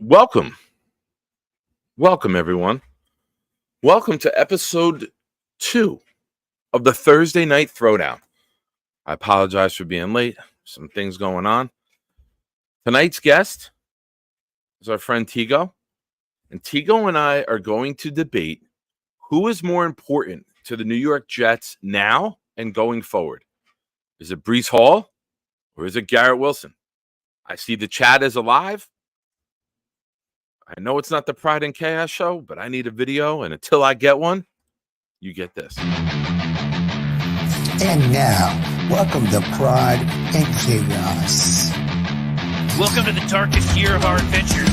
Welcome. Welcome, everyone. Welcome to episode 2 of the Thursday Night Throwdown. I apologize for being late. Some things going on. Tonight's guest is our friend Tigo. And Tigo and I are going to debate who is more important to the New York Jets now and going forward. Is it Breece Hall or is it Garrett Wilson? I see the chat is alive. I know it's not the Pride and Chaos show, but I need a video, and until I get one, you get this. And now, welcome to Pride and Chaos. Welcome to the darkest year of our adventures.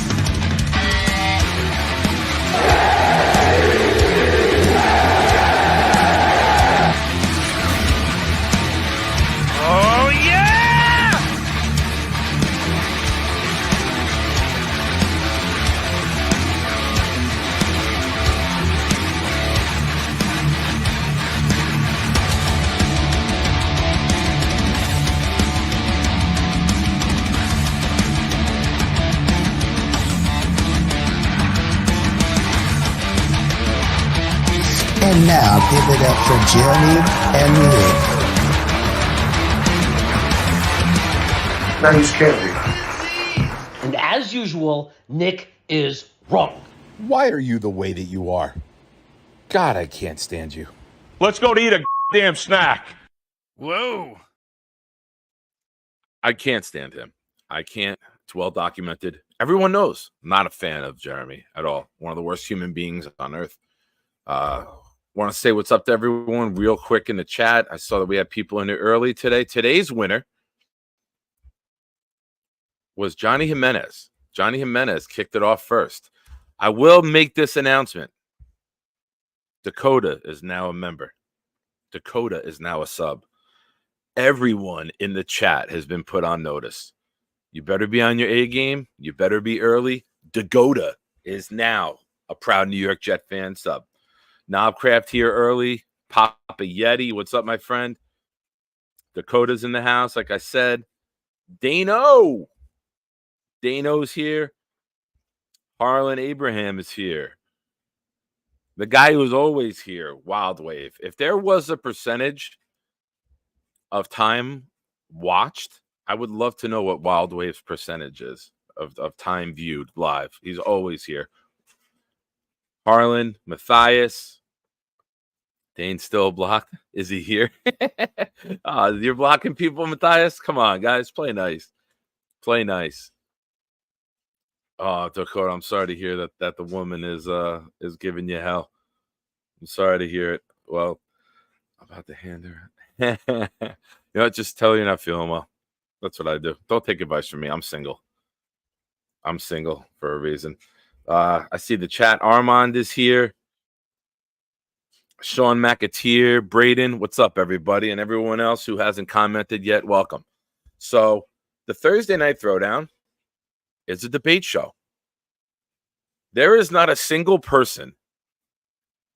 Oh, yeah! And now, give it up for Jeremy and Nick. Now you scared me. And as usual, Nick is wrong. Why are you the way that you are? God, I can't stand you. Let's go to eat a damn snack. Whoa. I can't stand him. I can't. It's well documented. Everyone knows. I'm not a fan of Jeremy at all. One of the worst human beings on earth. Want to say what's up to everyone real quick in the chat. I saw that we had people in there early today. Today's winner was Johnny Jimenez. Johnny Jimenez kicked it off first. I will make this announcement. Dakota is now a member. Dakota is now a sub. Everyone in the chat has been put on notice. You better be on your A game. You better be early. Dakota is now a proud New York Jet fan sub. Knobcraft here early. Papa Yeti. What's up, my friend? Dakota's in the house, like I said. Dano's here. Harlan Abraham is here. The guy who's always here, Wild Wave. If there was a percentage of time watched, I would love to know what Wild Wave's percentage is of time viewed live. He's always here. Harlan, Matthias. Dane's still blocked. Is he here? You're blocking people, Matthias? Come on, guys. Play nice. Play nice. Oh, Dakota, I'm sorry to hear that the woman is giving you hell. I'm sorry to hear it. Well, I'm about to hand her. You know what? Just tell her you're not feeling well. That's what I do. Don't take advice from me. I'm single. I'm single for a reason. I see the chat. Armand is here. Sean McAteer, Braden, what's up, everybody? And everyone else who hasn't commented yet, welcome. So the Thursday Night Throwdown is a debate show. There is not a single person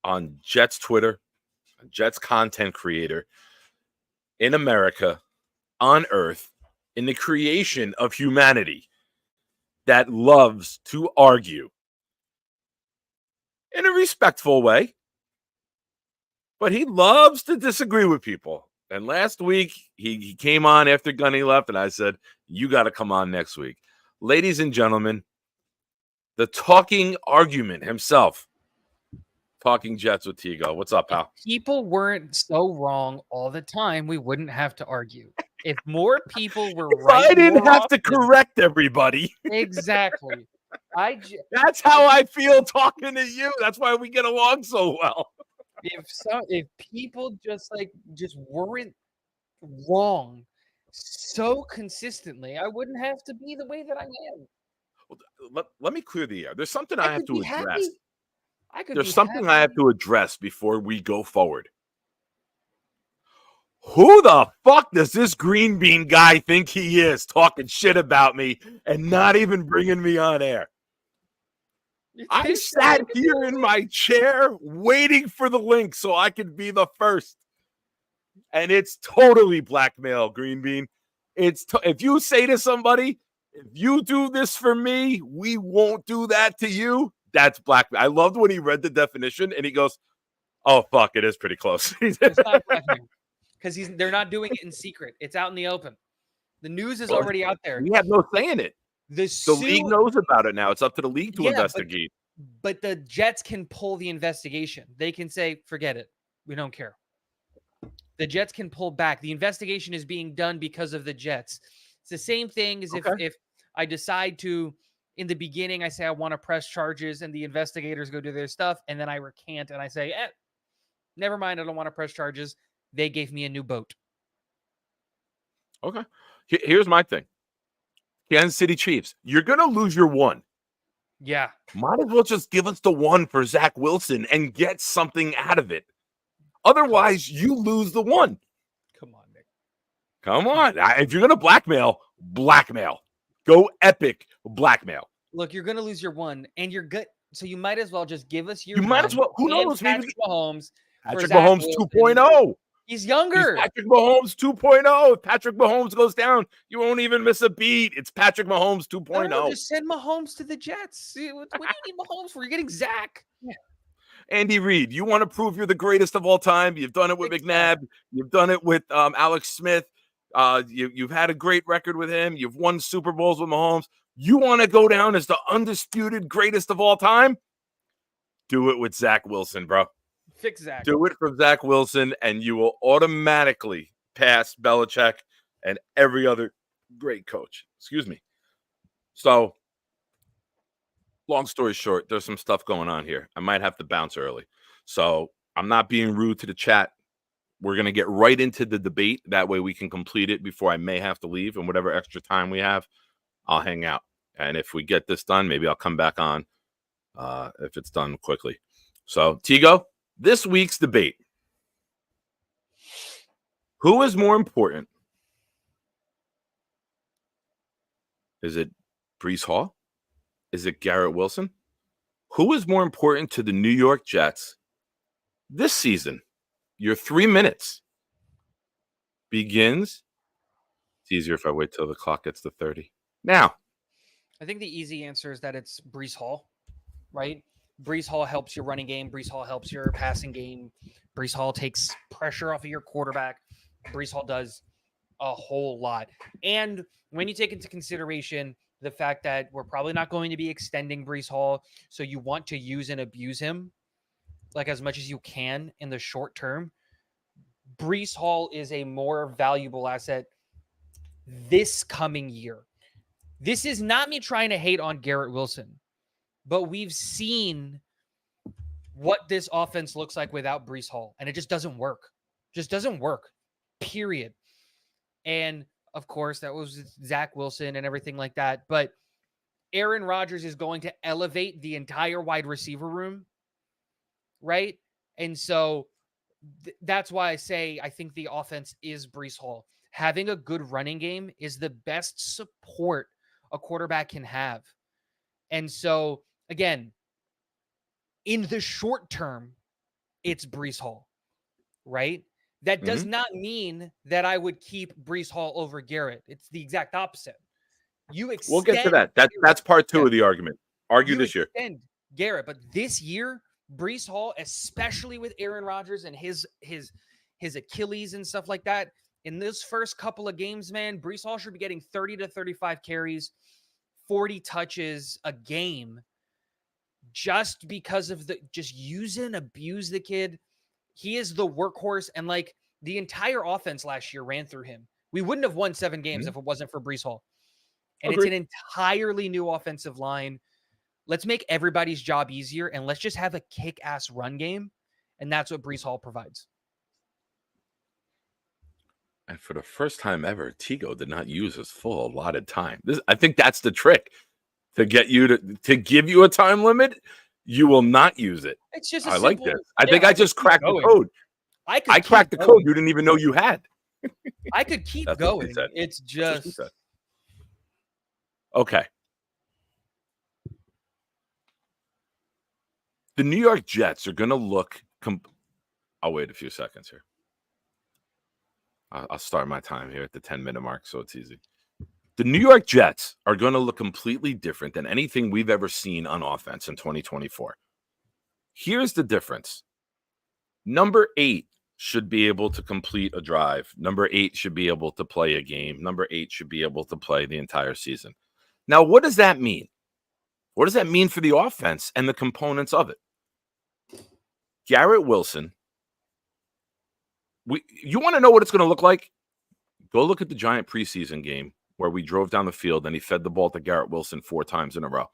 on Jets Twitter, Jets content creator in America, on Earth, in the creation of humanity that loves to argue in a respectful way. But he loves to disagree with people. And last week, he came on after Gunny left, and I said, you got to come on next week. Ladies and gentlemen, the talking argument himself, Talking Jets with Tigo. What's up, pal? If people weren't so wrong all the time, we wouldn't have to argue. If more people were right, I didn't have to often, correct everybody. Exactly. That's how I feel talking to you. That's why we get along so well. If people just weren't wrong so consistently, I wouldn't have to be the way that I am. Let me clear the air. There's something I have to address. There's something I have to address before we go forward. Who the fuck does this green bean guy think he is, talking shit about me and not even bringing me on air? I sat here in my chair waiting for the link so I could be the first. And it's totally blackmail, Green Bean. If you say to somebody, If you do this for me, we won't do that to you. That's blackmail. I loved when he read the definition and he goes, "Oh fuck, it is pretty close." It's not blackmail because they're not doing it in secret. It's out in the open. The news is already out there. We have no say in it. The league knows about it now. It's up to the league to investigate. But the Jets can pull the investigation. They can say, forget it. We don't care. The Jets can pull back. The investigation is being done because of the Jets. It's the same thing as if I decide to, in the beginning, I say I want to press charges and the investigators go do their stuff. And then I recant and I say, never mind. I don't want to press charges. They gave me a new boat. Okay. Here's my thing. Kansas City Chiefs, you're going to lose your one. Yeah. Might as well just give us the one for Zach Wilson and get something out of it. Otherwise, you lose the one. Come on, Nick. Come on. If you're going to blackmail. Go epic blackmail. Look, you're going to lose your one, and you're good. So you might as well just give us your You might as well. Who knows? Patrick Mahomes. Patrick Mahomes 2.0. He's younger. He's Patrick Mahomes 2.0. If Patrick Mahomes goes down, you won't even miss a beat. It's Patrick Mahomes 2.0. No, just send Mahomes to the Jets. What do you need Mahomes for? You're getting Zach. Yeah. Andy Reid, you want to prove you're the greatest of all time. You've done it with McNabb. You've done it with Alex Smith. You've had a great record with him. You've won Super Bowls with Mahomes. You want to go down as the undisputed greatest of all time? Do it with Zach Wilson, bro. Fix Zach. Do it for Zach Wilson, and you will automatically pass Belichick and every other great coach. Excuse me. So, long story short, there's some stuff going on here. I might have to bounce early. So, I'm not being rude to the chat. We're going to get right into the debate. That way we can complete it before I may have to leave. And whatever extra time we have, I'll hang out. And if we get this done, maybe I'll come back on if it's done quickly. So, Tigo, this week's debate. Who is more important? Is it Breece Hall? Is it Garrett Wilson? Who is more important to the New York Jets this season? Your 3 minutes begins. It's easier if I wait till the clock gets to 30. Now, I think the easy answer is that it's Breece Hall, right? Breece Hall helps your running game. Breece Hall helps your passing game. Breece Hall takes pressure off of your quarterback. Breece Hall does a whole lot. And when you take into consideration the fact that we're probably not going to be extending Breece Hall, so you want to use and abuse him like as much as you can in the short term, Breece Hall is a more valuable asset this coming year. This is not me trying to hate on Garrett Wilson, but we've seen what this offense looks like without Breece Hall, and it just doesn't work. Just doesn't work, period. And, of course, that was Zach Wilson and everything like that, but Aaron Rodgers is going to elevate the entire wide receiver room, right? And so that's why I say I think the offense is Breece Hall. Having a good running game is the best support a quarterback can have. And so, again, in the short term, it's Breece Hall, right? That does not mean that I would keep Breece Hall over Garrett. It's the exact opposite. We'll get to that. That's part two of the argument. Argue this year. Garrett, but this year, Breece Hall, especially with Aaron Rodgers and his Achilles and stuff like that, in this first couple of games, man, Breece Hall should be getting 30 to 35 carries, 40 touches a game, just because of just use and abuse the kid. He is the workhorse, and like the entire offense last year ran through him. We wouldn't have won 7 games if it wasn't for Breece Hall. And It's an entirely new offensive line. Let's make everybody's job easier, and let's just have a kick-ass run game, and that's what Breece Hall provides. And for the first time ever, Tigo did not use his full allotted time. I think that's the trick. To get you to give you a time limit, you will not use it. It's just I like this. I think I just cracked the code. I cracked the code you didn't even know you had. I could keep going. It's just okay. The New York Jets are going to look. I'll wait a few seconds here. I'll start my time here at the 10-minute mark, so it's easy. The New York Jets are going to look completely different than anything we've ever seen on offense in 2024. Here's the difference. Number 8 should be able to complete a drive. Number 8 should be able to play a game. Number 8 should be able to play the entire season. Now, what does that mean? What does that mean for the offense and the components of it? Garrett Wilson. You want to know what it's going to look like? Go look at the Giant preseason game where we drove down the field and he fed the ball to Garrett Wilson 4 times in a row.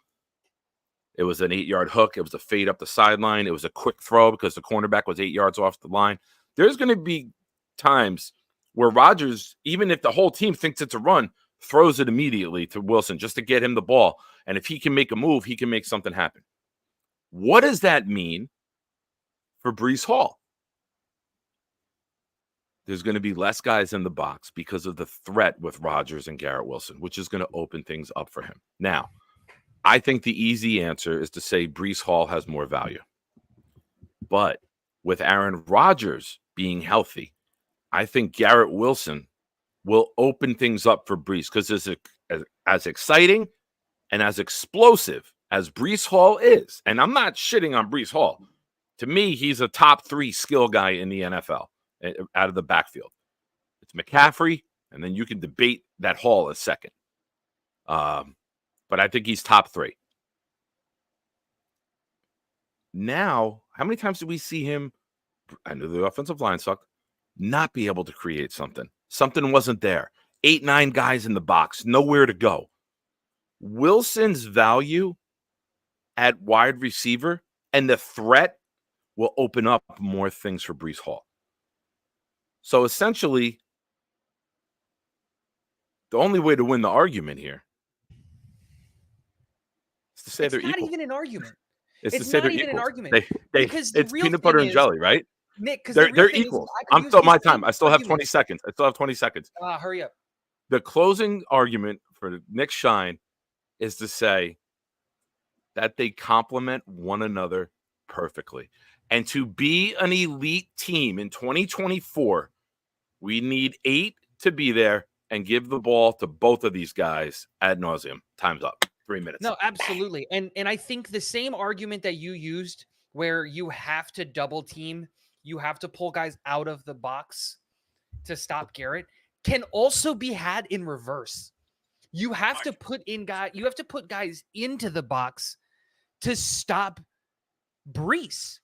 It was an 8-yard hook. It was a fade up the sideline. It was a quick throw because the cornerback was 8 yards off the line. There's going to be times where Rodgers, even if the whole team thinks it's a run, throws it immediately to Wilson just to get him the ball. And if he can make a move, he can make something happen. What does that mean for Breece Hall? There's going to be less guys in the box because of the threat with Rodgers and Garrett Wilson, which is going to open things up for him. Now, I think the easy answer is to say Breece Hall has more value. But with Aaron Rodgers being healthy, I think Garrett Wilson will open things up for Breece because as exciting and as explosive as Breece Hall is, and I'm not shitting on Breece Hall. To me, he's a top 3 skill guy in the NFL out of the backfield. It's McCaffrey, and then you can debate that Hall as second. But I think he's top 3. Now, how many times did we see him, I know the offensive line sucked, not be able to create something? Something wasn't there. 8, 9 guys in the box, nowhere to go. Wilson's value at wide receiver and the threat will open up more things for Breece Hall. So essentially, the only way to win the argument here is to say It's they're not equal. even an argument. It's to It's say not they're even an equal. argument. Because the It's real peanut butter thing and jelly, is, right? Nick, because They're equal. I'm still my time. I still have 20 seconds. Hurry up. The closing argument for Nick Shine is to say that they complement one another perfectly. And to be an elite team in 2024, we need 8 to be there and give the ball to both of these guys ad nauseum. Time's up. 3 minutes. No, absolutely. And I think the same argument that you used where you have to double team, you have to pull guys out of the box to stop Garrett, can also be had in reverse. You have to put guys into the box to stop Breece,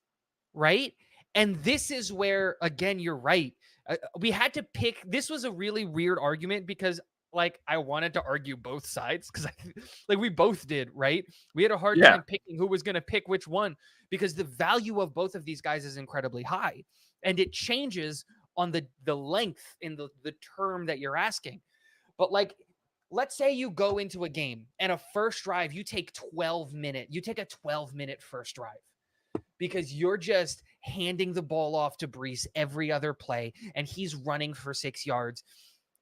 right? And this is where, again, you're right. We had to pick. This was a really weird argument because, like, I wanted to argue both sides because, like, we both did, right? We had a hard time picking who was going to pick which one because the value of both of these guys is incredibly high, and it changes on the length in the term that you're asking. But, like, let's say you go into a game and a first drive, you take a 12-minute first drive because you're just handing the ball off to Breece every other play and he's running for 6 yards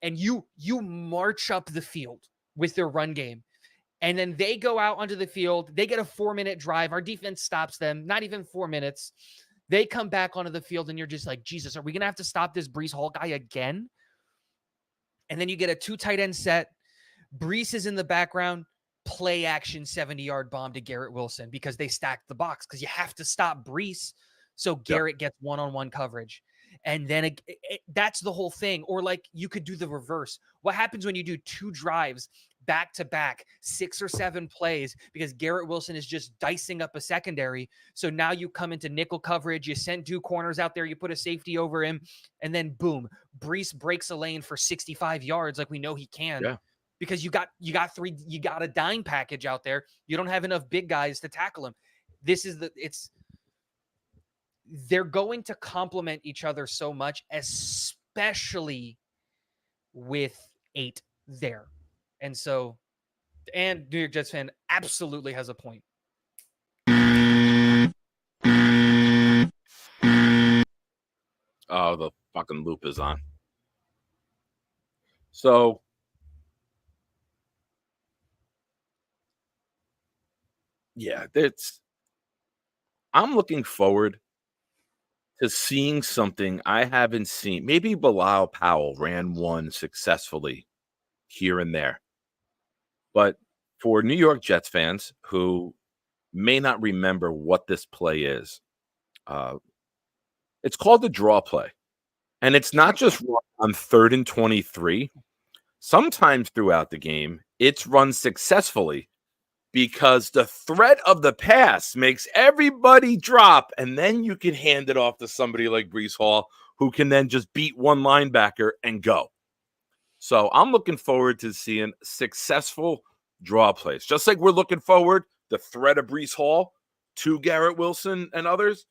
and you march up the field with their run game. And then they go out onto the field. They get a 4-minute drive. Our defense stops them. Not even 4 minutes. They come back onto the field and you're just like, Jesus, are we going to have to stop this Breece Hall guy again? And then you get a 2 tight end set. Breece is in the background, play action 70-yard bomb to Garrett Wilson because they stacked the box because you have to stop Breece so Garrett gets one-on-one coverage. And then that's the whole thing. Or, like, you could do the reverse. What happens when you do 2 drives back-to-back, 6 or 7 plays because Garrett Wilson is just dicing up a secondary? So now you come into nickel coverage, you send 2 corners out there, you put a safety over him, and then boom, Breece breaks a lane for 65 yards like we know he can. Yeah. Because you got a dime package out there. You don't have enough big guys to tackle him. They're going to complement each other so much, especially with 8 there. And so, and New York Jets fan absolutely has a point. Oh, the fucking loop is on. So, yeah, I'm looking forward to seeing something I haven't seen. Maybe Bilal Powell ran one successfully here and there. But for New York Jets fans who may not remember what this play is, uh, it's called the draw play. And it's not just run on 3rd and 23. Sometimes throughout the game, it's run successfully because the threat of the pass makes everybody drop, and then you can hand it off to somebody like Brees Hall, who can then just beat one linebacker and go. So I'm looking forward to seeing successful draw plays, just like we're looking forward the threat of Brees Hall to Garrett Wilson and others.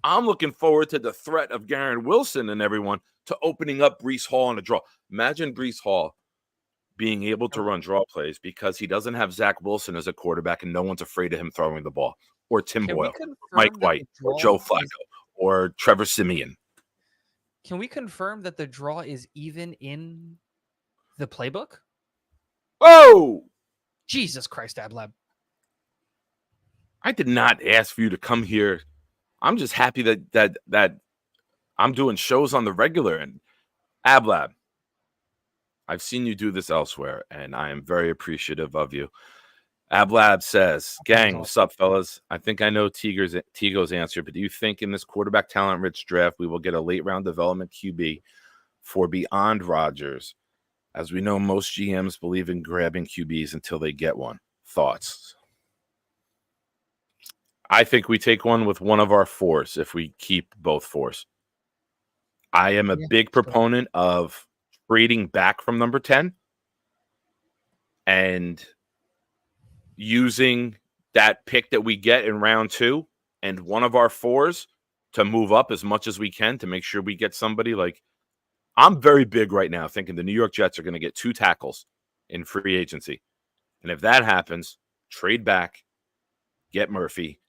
I'm looking forward to the threat of Garrett Wilson and everyone to opening up Brees Hall on a draw. Imagine Brees Hall being able to run draw plays because he doesn't have Zach Wilson as a quarterback and no one's afraid of him throwing the ball, or Tim Can we Boyle, Mike confirm that White, the or draw Joe is- Flacco, or Trevor Simeon. Can we confirm that the draw is even in the playbook? Oh, Jesus Christ, Ablab. I did not ask for you to come here. I'm just happy that I'm doing shows on the regular. And Ablab, I've seen you do this elsewhere, and I am very appreciative of you. Ablab says, gang, what's up, fellas? I think I know Tigo's answer, but do you think in this quarterback talent-rich draft we will get a late-round development QB for beyond Rodgers? As we know, most GMs believe in grabbing QBs until they get one. Thoughts? I think we take one with one of our fours if we keep both fours. I am a big proponent of trading back from number 10 and using that pick that we get in round 2 and one of our fours to move up as much as we can to make sure we get somebody like I'm very big right now thinking the New York Jets are going to get 2 tackles in free agency. And if that happens, trade back, get Murphy,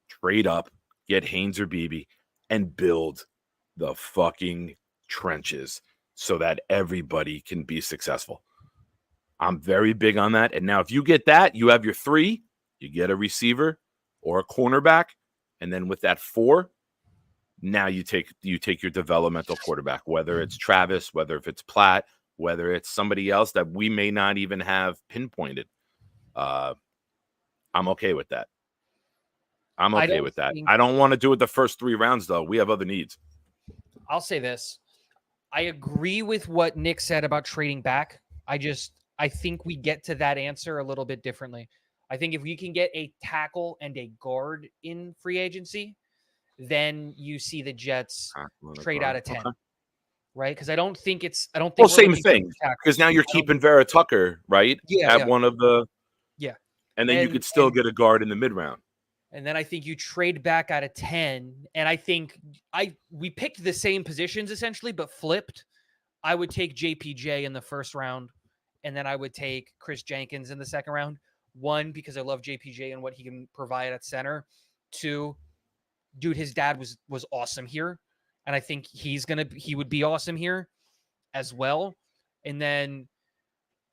trade up, get Haynes or Beebe, and build the fucking trenches so that everybody can be successful. I'm very big on that. And now if you get that, you have your 3, you get a receiver or a cornerback, and then with that 4, now you take your developmental quarterback, whether it's Travis, whether if it's Platt, whether it's somebody else that we may not even have pinpointed. I'm okay with that. I'm okay with that. I don't want to do it the first 3 rounds, though. We have other needs. I'll say this. I agree with what Nick said about trading back. I think we get to that answer a little bit differently. I think if we can get a tackle and a guard in free agency, then you see the Jets trade out of 10. Okay. Right? Because I don't think well, same thing. Because now you're keeping Vera Tucker, right? Yeah. One of the and then you could still and get a guard in the mid round. And then I think you trade back out of 10. And I think we picked the same positions essentially, but flipped. I would take JPJ in the first round, and then I would take Chris Jenkins in the second round. 1, because I love JPJ and what he can provide at center. 2, dude, his dad was awesome here. And I think he would be awesome here as well. And then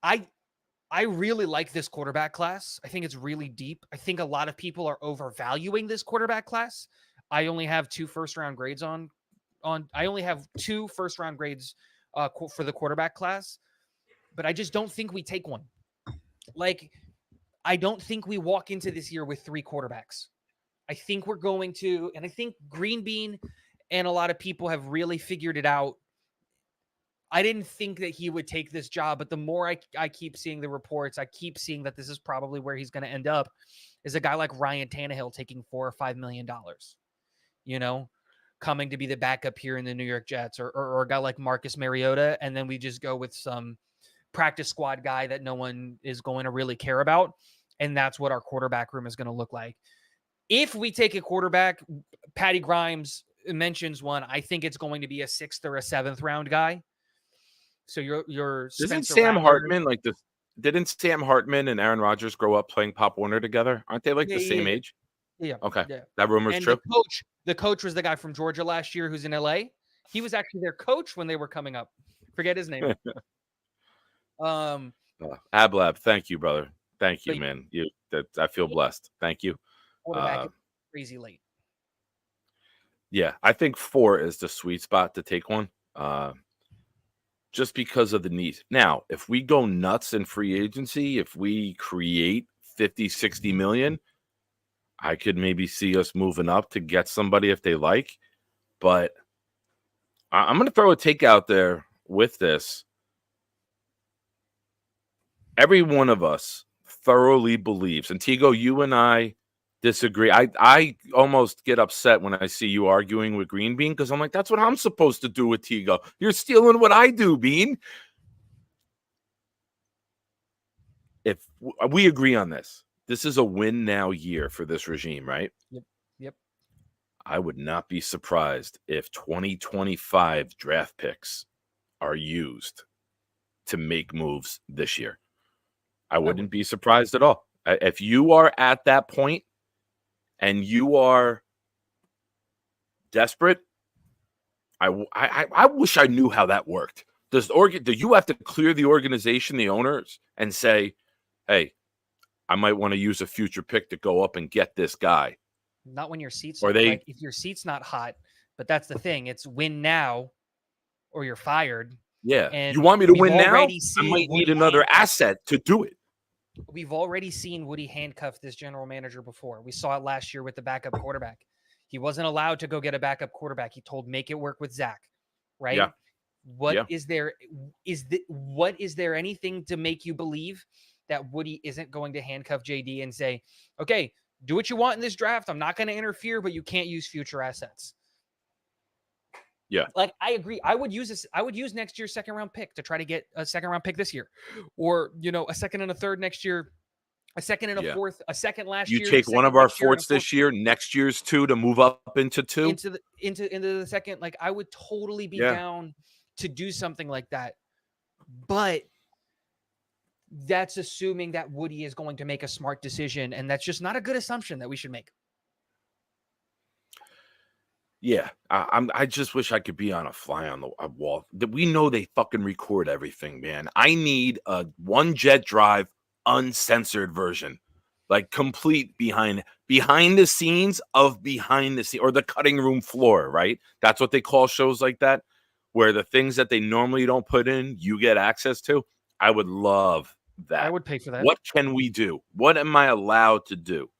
I really like this quarterback class. I think it's really deep. I think a lot of people are overvaluing this quarterback class. I only have 2 first-round grades I only have 2 first-round grades for the quarterback class, but I just don't think we take one. Like, I don't think we walk into this year with 3 quarterbacks. I think we're going to, and I think Green Bean and a lot of people have really figured it out. I didn't think that he would take this job, but the more I keep seeing the reports, I keep seeing that this is probably where he's going to end up, is a guy like Ryan Tannehill taking $4 or $5 million, coming to be the backup here in the New York Jets, or a guy like Marcus Mariota, and then we just go with some practice squad guy that no one is going to really care about, and that's what our quarterback room is going to look like. If we take a quarterback, Patty Grimes mentions one, I think it's going to be a 6th or a 7th round guy. So your Isn't Sam Hartman like this? Didn't Sam Hartman and Aaron Rodgers grow up playing Pop Warner together? Aren't they like the same age? Yeah. Okay. Yeah. That rumor's and true. The coach was the guy from Georgia last year who's in LA. He was actually their coach when they were coming up. Forget his name. Ablab, thank you, brother. Thank you, man. I feel blessed. Thank you. Crazy late. Yeah, I think 4 is the sweet spot to take one. just because of the needs. Now, if we go nuts in free agency, if we create 50, 60 million, I could maybe see us moving up to get somebody if they like. But I'm going to throw a take out there with this. Every one of us thoroughly believes, and Tigo, you and I disagree. I almost get upset when I see you arguing with Green Bean because I'm like, that's what I'm supposed to do with Tigo. You're stealing what I do, Bean. If we agree on this is a win now year for this regime, right? Yep. I would not be surprised if 2025 draft picks are used to make moves this year. I wouldn't be surprised at all. If you are at that point and you are desperate, I wish I knew how that worked. Do you have to clear the organization, the owners, and say, hey, I might want to use a future pick to go up and get this guy? Not when your seats Or are they- like if your seat's not hot, but that's the thing. It's win now or you're fired. Yeah. And You want me to we've win now? already I seen might need Woody another handcuff- asset to do it. We've already seen Woody handcuff this general manager before. We saw it last year with the backup quarterback. He wasn't allowed to go get a backup quarterback. He told make it work with Zach, right? Yeah. What is there anything to make you believe that Woody isn't going to handcuff JD and say, okay, do what you want in this draft. I'm not going to interfere, but you can't use future assets. Yeah. Like I agree. I would use this. I would use next year's second round pick to try to get a second round pick this year, or, a second and a third next year, a second and a fourth, a second last year. You take one of our fourths this year, next year's 2 to move up into 2 into the second. Like I would totally be down to do something like that. But that's assuming that Woody is going to make a smart decision. And that's just not a good assumption that we should make. Yeah, I just wish I could be on a fly on the wall. We know they fucking record everything, man. I need a one jet drive, uncensored version, like complete behind the scenes of behind the scene or the cutting room floor, right? That's what they call shows like that, where the things that they normally don't put in, you get access to. I would love that. I would pay for that. What can we do? What am I allowed to do?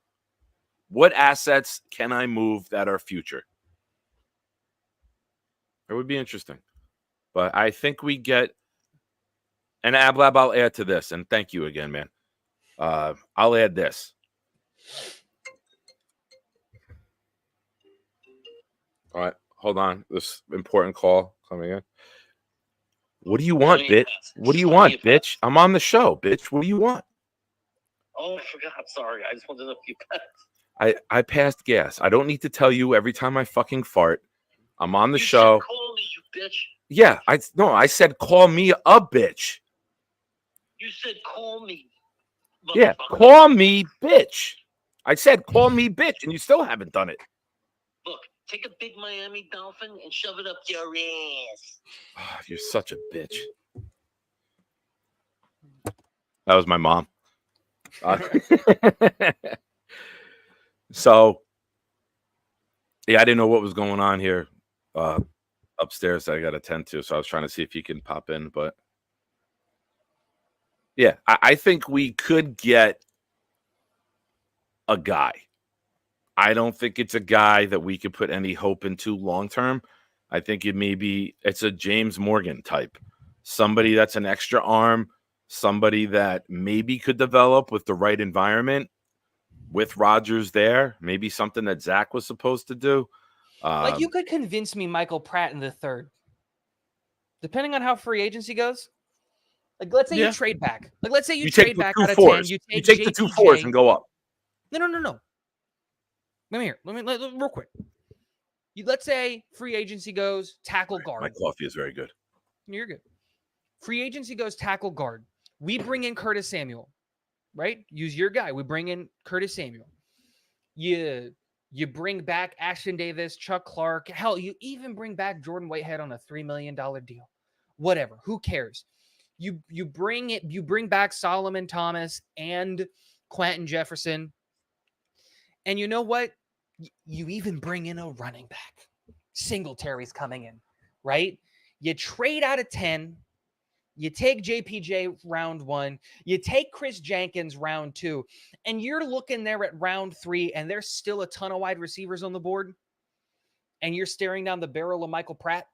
What assets can I move that are future? It would be interesting. But I think we get an Ablab. I'll add to this. And thank you again, man. I'll add this. All right. Hold on. This important call coming in. What do you want, bitch? What do you want, bitch? I'm on the show, bitch. What do you want? Oh, I forgot. Sorry. I just wanted to know if you passed. I passed gas. I don't need to tell you every time I fucking fart. I'm on the show. Said, call me, you bitch. Yeah, I said call me a bitch. You said call me. Yeah, call me bitch. I said call me bitch, and you still haven't done it. Look, take a big Miami Dolphin and shove it up your ass. Oh, you're such a bitch. That was my mom. So, yeah, I didn't know what was going on here upstairs that I got to attend to. So I was trying to see if he can pop in. But, yeah, I think we could get a guy. I don't think it's a guy that we could put any hope into long term. I think it's a James Morgan type. Somebody that's an extra arm, somebody that maybe could develop with the right environment, with Rodgers there, maybe something that Zach was supposed to do. Like you could convince me Michael Pratt in the third, depending on how free agency goes. Like let's say you trade back. Like let's say you trade back out of 10. You take the 2 4s and go up. No. Let me real quick. Let's say free agency goes tackle guard. My coffee is very good. You're good. Free agency goes tackle guard. We bring in Curtis Samuel, right? Use your guy. We bring in Curtis Samuel. You bring back Ashton Davis, Chuck Clark. Hell, you even bring back Jordan Whitehead on a $3 million deal. Whatever. Who cares? You bring back Solomon Thomas and Quentin Jefferson. And you know what? You even bring in a running back. Singletary's coming in, right? You trade out of 10 You take JPJ round 1, you take Chris Jenkins round 2, and you're looking there at round 3, and there's still a ton of wide receivers on the board, and you're staring down the barrel of Michael Pratt.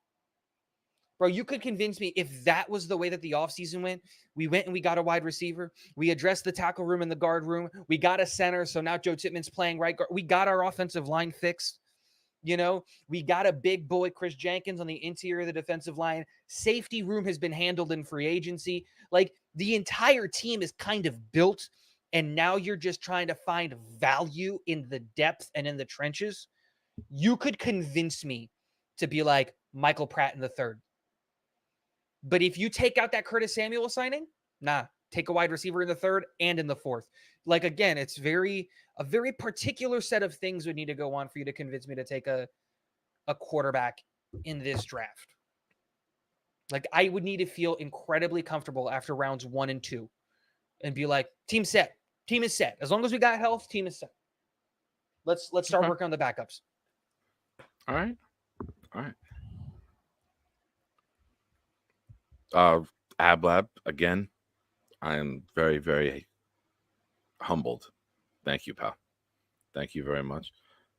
Bro, you could convince me if that was the way that the offseason went, we went and we got a wide receiver. We addressed the tackle room and the guard room. We got a center, so now Joe Tippmann's playing right guard. We got our offensive line fixed. You know, we got a big boy, Chris Jenkins, on the interior of the defensive line. Safety room has been handled in free agency. Like, the entire team is kind of built, and now you're just trying to find value in the depth and in the trenches. You could convince me to be like Michael Pratt in the third. But if you take out that Curtis Samuel signing, nah, take a wide receiver in the third and in the fourth. Like, again, it's a very particular set of things would need to go on for you to convince me to take a quarterback in this draft. Like, I would need to feel incredibly comfortable after rounds 1 and 2 and be like, team set. Team is set. As long as we got health, team is set. Let's start working on the backups. All right. Ablab, again, I am very, very humbled. Thank you, pal. Thank you very much.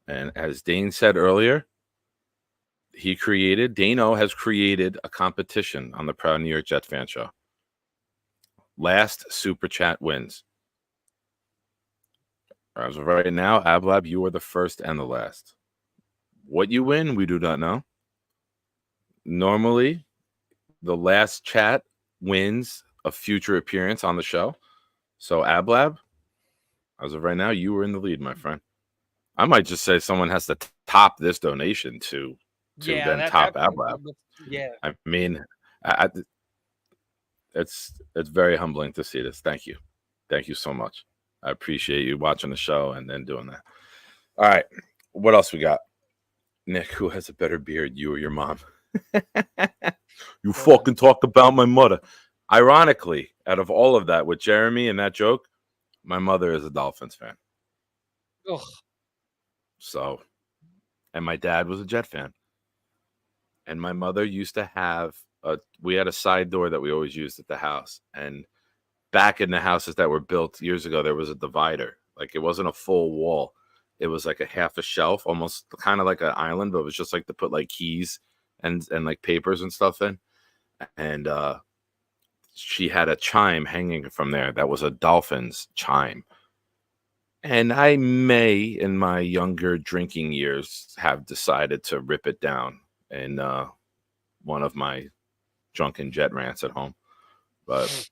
And as Dane said earlier, Dano has created a competition on the Proud New York Jet Fan Show. Last Super Chat wins. As of right now, Ablab, you are the first and the last. What you win, we do not know. Normally, the last chat wins a future appearance on the show. So, Ablab, as of right now, you are in the lead, my friend. I might just say someone has to top this donation to top Ablab. Yeah. I mean, it's very humbling to see this. Thank you. Thank you so much. I appreciate you watching the show and then doing that. All right. What else we got? Nick, who has a better beard, you or your mom? You fucking talk about my mother. Ironically, out of all of that with Jeremy and that joke, my mother is a Dolphins fan. Ugh. So, and my dad was a Jet fan. And my mother used to have we had a side door that we always used at the house. And back in the houses that were built years ago, there was a divider. Like, it wasn't a full wall. It was like a half a shelf, almost kind of like an island, but it was just like to put like keys and like papers and stuff in. And she had a chime hanging from there that was a Dolphins chime. And I may, in my younger drinking years, have decided to rip it down in one of my drunken jet rants at home. But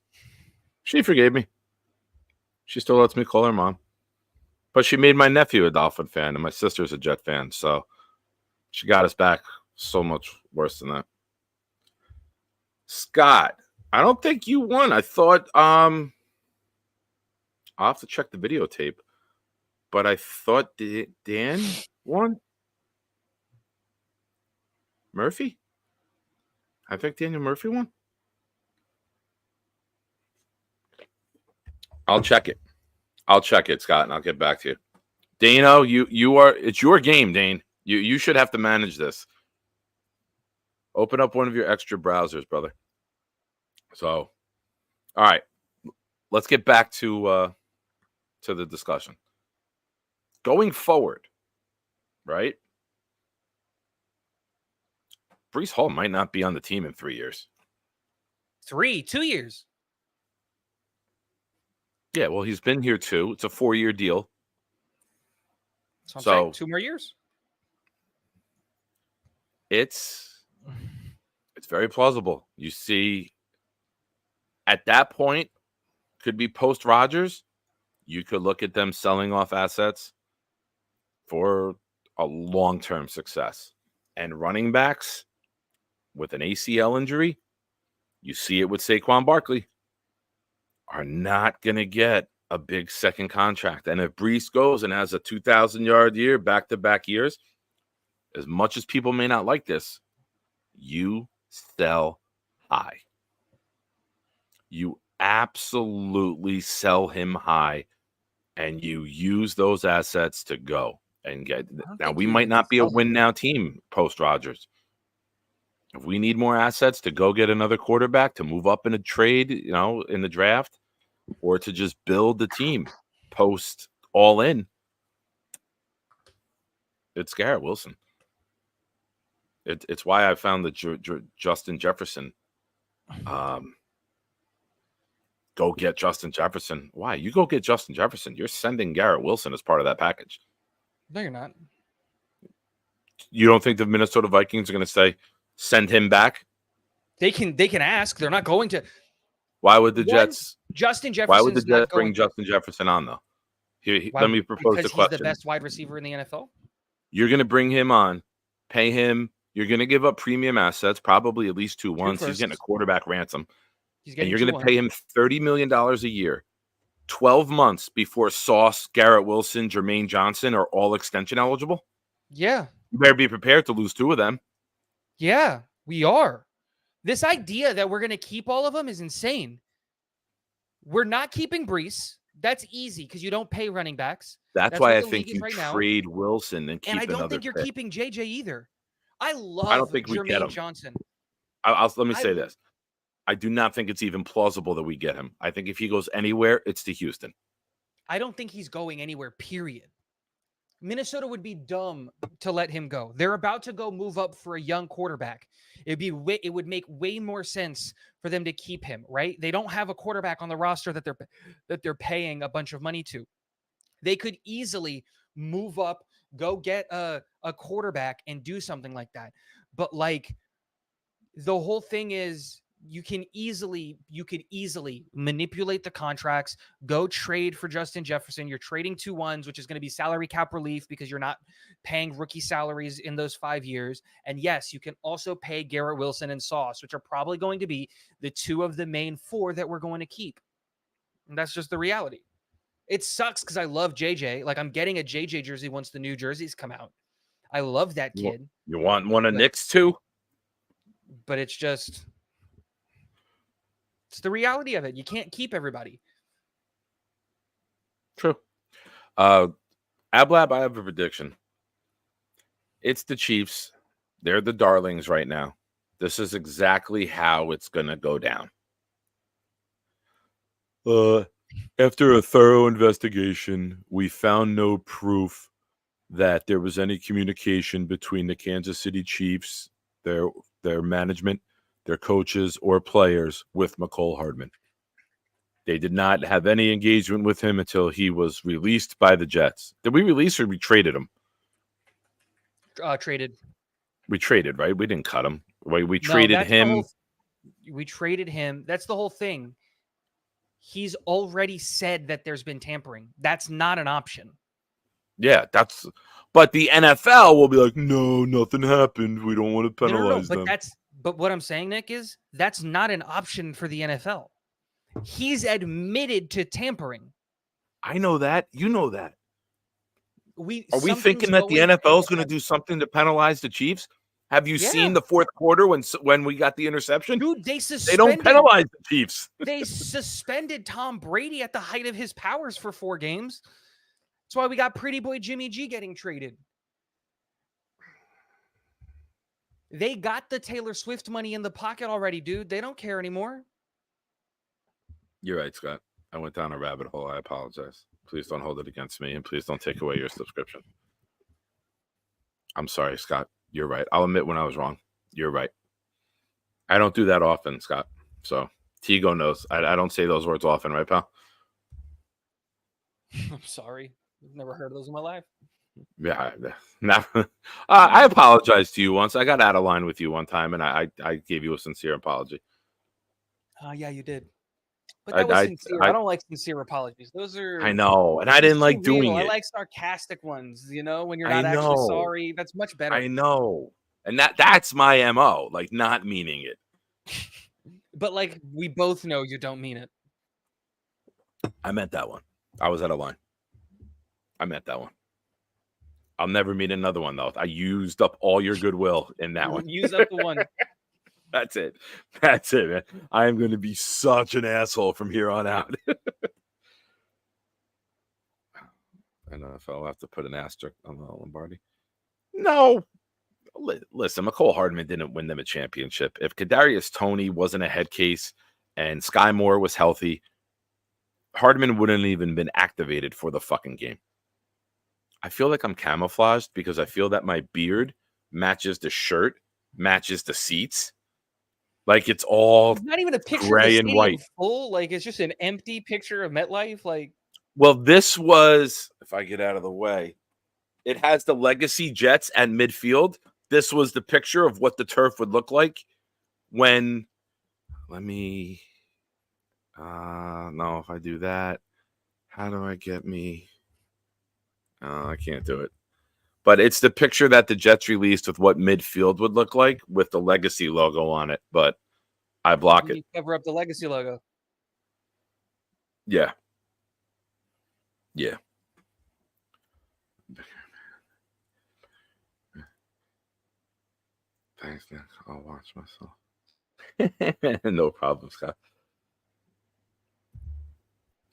she forgave me. She still lets me call her mom. But she made my nephew a Dolphin fan, and my sister's a Jet fan. So she got us back so much worse than that. Scott, I don't think you won. I thought I'll have to check the videotape. But I thought Dan won. Murphy? I think Daniel Murphy won. I'll check it. Scott, and I'll get back to you. Dano, it's your game, Dane. You should have to manage this. Open up one of your extra browsers, brother. So, all right. Let's get back to the discussion. Going forward, right? Breece Hall might not be on the team in 3 years. 2 years. Yeah, well, he's been here too. It's a 4-year deal. So 2 more years. It's very plausible. You see, at that point, could be post Rodgers. You could look at them selling off assets for a long-term success. And running backs with an ACL injury, you see it with Saquon Barkley, are not going to get a big second contract. And if Breece goes and has a 2,000-yard year, back-to-back years, as much as people may not like this, you sell high. You absolutely sell him high, and you use those assets to go and get. Now, we might not be a win-now team post-Rodgers. If we need more assets to go get another quarterback to move up in a trade, in the draft, or to just build the team post all in, it's Garrett Wilson. It's why I found the Justin Jefferson. Go get Justin Jefferson. Why? You go get Justin Jefferson. You're sending Garrett Wilson as part of that package. No, you're not. You don't think the Minnesota Vikings are going to say, send him back? They can ask. They're not going to. Why would the Jets? Justin Why would the Jefferson's Jets not bring going. Justin Jefferson on, though? Why? Let me propose the Because question. he's the best wide receiver in the NFL. You're going to bring him on, pay him. You're going to give up premium assets, probably at least 2 ones. He's getting a quarterback ransom. And you're going to pay him $30 million a year, 12 months before Sauce, Garrett Wilson, Jermaine Johnson are all extension eligible? Yeah. You better be prepared to lose 2 of them. Yeah, we are. This idea that we're going to keep all of them is insane. We're not keeping Brees. That's easy because you don't pay running backs. That's why I think you trade Wilson and keep and I don't another think you're pick. keeping JJ either. I don't think we get Jermaine him. Johnson. Let me say this. I do not think it's even plausible that we get him. I think if he goes anywhere, it's to Houston. I don't think he's going anywhere, period. Minnesota would be dumb to let him go. They're about to go move up for a young quarterback. It would make way more sense for them to keep him, right? They don't have a quarterback on the roster that they're paying a bunch of money to. They could easily move up, go get a quarterback and do something like that. But like the whole thing is you could easily manipulate the contracts, go trade for Justin Jefferson. You're trading 2 ones, which is going to be salary cap relief because you're not paying rookie salaries in those 5 years. And yes, you can also pay Garrett Wilson and Sauce, which are probably going to be the 2 of the main 4 that we're going to keep. And that's just the reality. It sucks because I love JJ. Like I'm getting a JJ jersey once the new jerseys come out. I love that kid. You want one of Nick's too? But it's the reality of it. You can't keep everybody. True. Ablab, I have a prediction. It's the Chiefs. They're the darlings right now. This is exactly how it's going to go down. After a thorough investigation, we found no proof that there was any communication between the Kansas City Chiefs, their management, their coaches, or players with McCole Hardman. They did not have any engagement with him until he was released by the Jets. Did we release or we traded him? Traded. We traded, right? We didn't cut him. We traded him. We traded him. That's the whole thing. He's already said that there's been tampering. That's not an option. Yeah, but the NFL will be like, no, nothing happened. We don't want to penalize them. But what I'm saying, Nick, is that's not an option for the NFL. He's admitted to tampering. I know that. You know that. Are we something's thinking that the going NFL is going to do something to penalize the Chiefs? Have you seen the fourth quarter when we got the interception? Dude, they don't penalize the Chiefs. They suspended Tom Brady at the height of his powers for 4 games. That's why we got pretty boy Jimmy G getting traded. They got the Taylor Swift money in the pocket already, dude. They don't care anymore. You're right, Scott. I went down a rabbit hole. I apologize. Please don't hold it against me, and please don't take away your subscription. I'm sorry, Scott. You're right. I'll admit when I was wrong. You're right. I don't do that often, Scott. So Tigo knows. I don't say those words often, right, pal? I'm sorry. I've never heard of those in my life. Yeah. I apologized to you once. I got out of line with you one time, and I gave you a sincere apology. Yeah, you did. But that was sincere. I don't like sincere apologies. Those are. I know, and I didn't like doing it. I like sarcastic ones. You know, when you're not actually sorry, that's much better. I know, and that's my MO, like not meaning it. But like we both know you don't mean it. I meant that one. I was out of line. I meant that one. I'll never meet another one though. I used up all your goodwill in that one. Use up the one. That's it. That's it, man. I am going to be such an asshole from here on out. And if I'll have to put an asterisk on the Lombardi. No. Listen, McCole Hardman didn't win them a championship. If Kadarius Toney wasn't a head case and Sky Moore was healthy, Hardman wouldn't have even been activated for the fucking game. I feel like I'm camouflaged because I feel that my beard matches the shirt, matches the seats. Like it's all It's not even a picture of the gray and stadium white. full. Like it's just an empty picture of MetLife. Like, Well, this was, if I get out of the way, it has the legacy Jets at midfield. This was the picture of what the turf would look like when, no, if I do that, how do I get me? I can't do it. But it's the picture that the Jets released with what midfield would look like with the legacy logo on it. But I block it. you cover up the legacy logo. Yeah. Yeah. Thanks, Nick. I'll watch myself. No problem, Scott.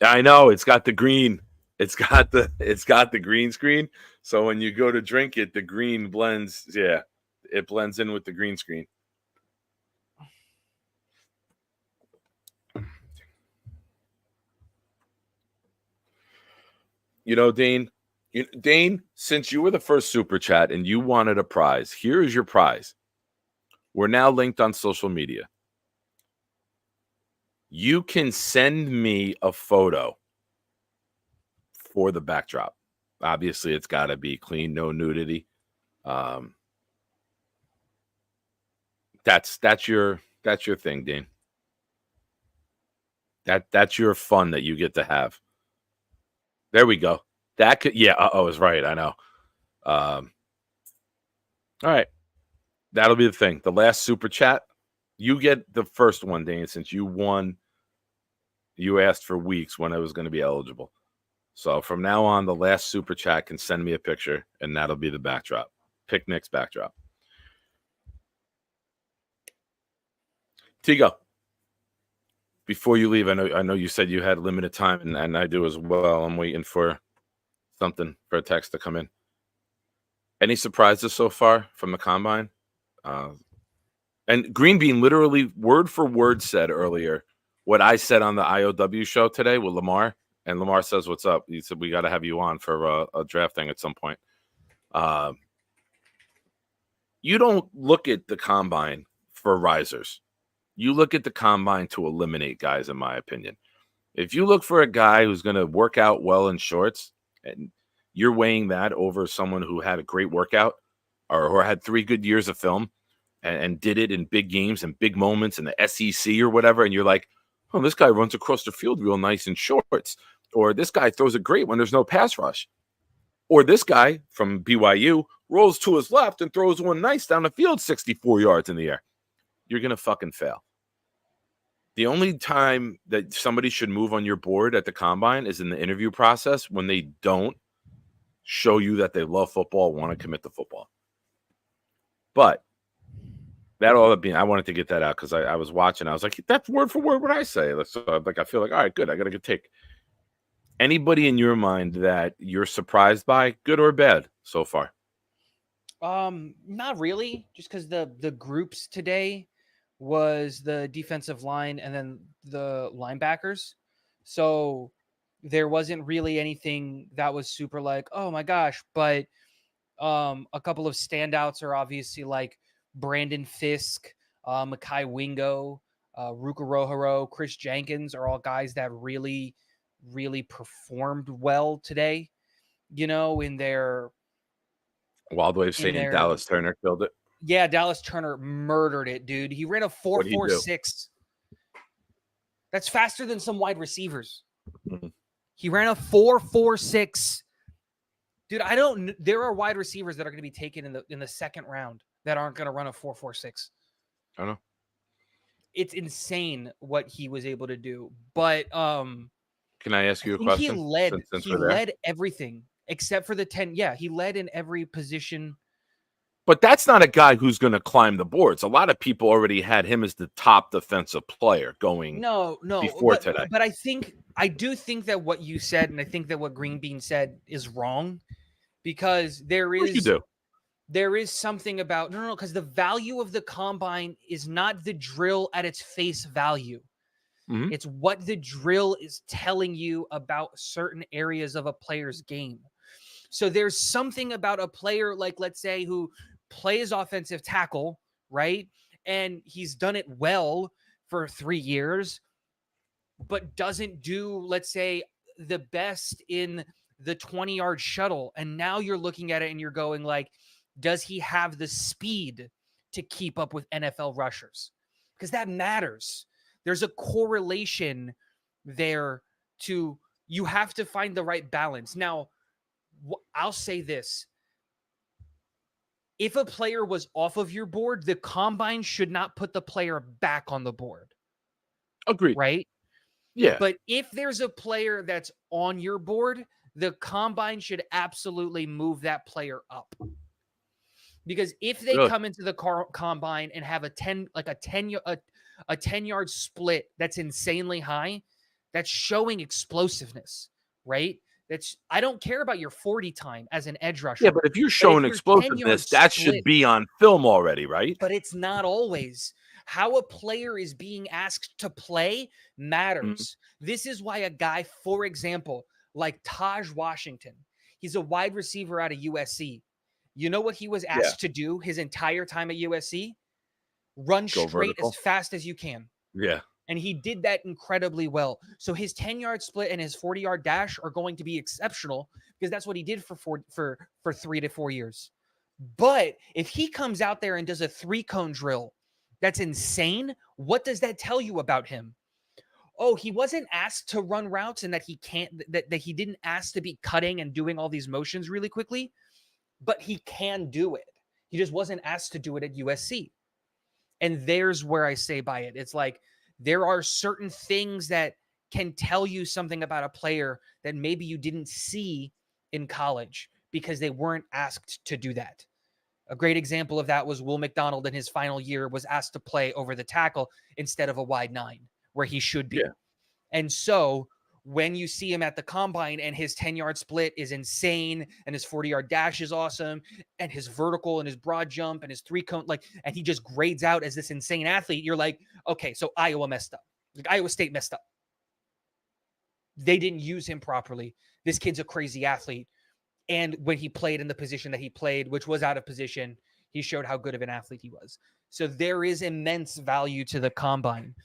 I know it's got the green. It's got the green screen. So when you go to drink it, the green blends. Yeah, it blends in with the green screen. You know, Dane. Dane, since you were the first super chat and you wanted a prize, here is your prize. We're now linked on social media. You can send me a photo for the backdrop. Obviously, it's got to be clean, no nudity. That's your thing, Dean. That's your fun that you get to have. There we go. That could, yeah. I was right. I know. All right, that'll be the thing. The last super chat, you get the first one, Dane, since you won. You asked for weeks when I was going to be eligible. So from now on, the last super chat can send me a picture, and that'll be the backdrop. Picnic's backdrop. Tigo, before you leave, I know you said you had limited time, and I do as well. I'm waiting for something, for a text to come in. Any surprises so far from the combine? And Green Bean literally word for word said earlier what I said on the IOW show today with Lamar. And Lamar says, "What's up?" He said, "We got to have you on for a draft thing at some point." You don't look at the combine for risers. You look at the combine to eliminate guys, in my opinion. If you look for a guy who's going to work out well in shorts, and you're weighing that over someone who had a great workout or had 3 good years of film and did it in big games and big moments in the SEC or whatever, and you're like, oh, this guy runs across the field real nice in shorts. Or this guy throws it great when there's no pass rush. Or this guy from BYU rolls to his left and throws one nice down the field 64 yards in the air. You're going to fucking fail. The only time that somebody should move on your board at the combine is in the interview process when they don't show you that they love football, want to commit to football. But that all being, I wanted to get that out because I was watching. I was like, that's word for word what I say. So I feel like, all right, good. I got a good take. Anybody in your mind that you're surprised by, good or bad, so far? Not really. Just because the groups today was the defensive line and then the linebackers, so there wasn't really anything that was super like, oh my gosh. But a couple of standouts are obviously like Brandon Fisk, Mekhi Wingo, Ruka Rohoro, Chris Jenkins are all guys that really performed well today, in their Wild Wave saying Dallas Turner killed it. Yeah, Dallas Turner murdered it, dude. He ran a 4.46. That's faster than some wide receivers. Mm-hmm. He ran a 4.46. Dude, there are wide receivers that are going to be taken in the second round that aren't going to run a 4.46. I know. It's insane what he was able to do. But can I ask you a question? He led everything except for the 10. Yeah, he led in every position. But that's not a guy who's going to climb the boards. A lot of people already had him as the top defensive player going before today. But I do think that what you said, and I think that what Green Bean said is wrong, because there is. You do. there is something about no, because the value of the combine is not the drill at its face value. Mhm. It's what the drill is telling you about certain areas of a player's game. So there's something about a player, like, let's say, who plays offensive tackle, right? And he's done it well for 3 years, but doesn't do, let's say, the best in the 20-yard shuttle. And now you're looking at it and you're going like, does he have the speed to keep up with NFL rushers? Because that matters. There's a correlation there to, you have to find the right balance. Now, I'll say this. If a player was off of your board, the combine should not put the player back on the board, Agreed. right? Yeah. But if there's a player that's on your board, the combine should absolutely move that player up. Because if they Really? come into the combine and have a 10-yard split that's insanely high, that's showing explosiveness, right? I don't care about your 40 time as an edge rusher. Yeah, but if you're if showing your 10-yard explosiveness, that should split- be on film already, right? But it's not always. How a player is being asked to play matters. This is why a guy, for example, like Taj Washington, he's a wide receiver out of USC. You know what he was asked to do his entire time at USC? Run Go straight vertical. as fast as you can. Yeah. And he did that incredibly well. So his 10-yard split and his 40-yard dash are going to be exceptional because that's what he did for 3 to 4 years. But if he comes out there and does a 3-cone drill, that's insane. What does that tell you about him? Oh, he wasn't asked to run routes and that he he didn't ask to be cutting and doing all these motions really quickly, but he can do it. He just wasn't asked to do it at USC. And there's where I say by it. It's like, there are certain things that can tell you something about a player that maybe you didn't see in college because they weren't asked to do that. A great example of that was Will McDonald in his final year was asked to play over the tackle instead of a wide 9 where he should be. Yeah. And so when you see him at the combine and his 10-yard split is insane and his 40-yard dash is awesome and his vertical and his broad jump and his 3-cone, and he just grades out as this insane athlete, you're like, okay, so Iowa messed up. Like, Iowa State messed up. They didn't use him properly. This kid's a crazy athlete. And when he played in the position that he played, which was out of position, he showed how good of an athlete he was. So there is immense value to the combine,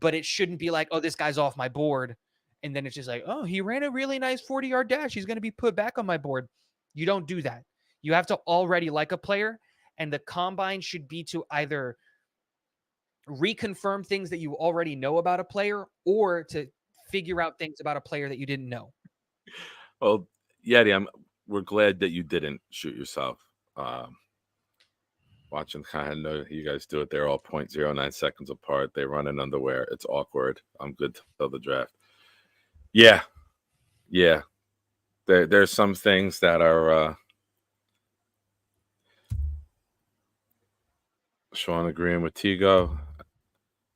but it shouldn't be like, oh, this guy's off my board. And then it's just like, oh, he ran a really nice 40-yard dash. He's going to be put back on my board. You don't do that. You have to already like a player, and the combine should be to either reconfirm things that you already know about a player or to figure out things about a player that you didn't know. Well, Yeti, we're glad that you didn't shoot yourself. Watching kind of know you guys do it. They're all 0.09 seconds apart. They run in underwear. It's awkward. I'm good till the draft. Yeah. There's some things that are Sean agreeing with Tigo.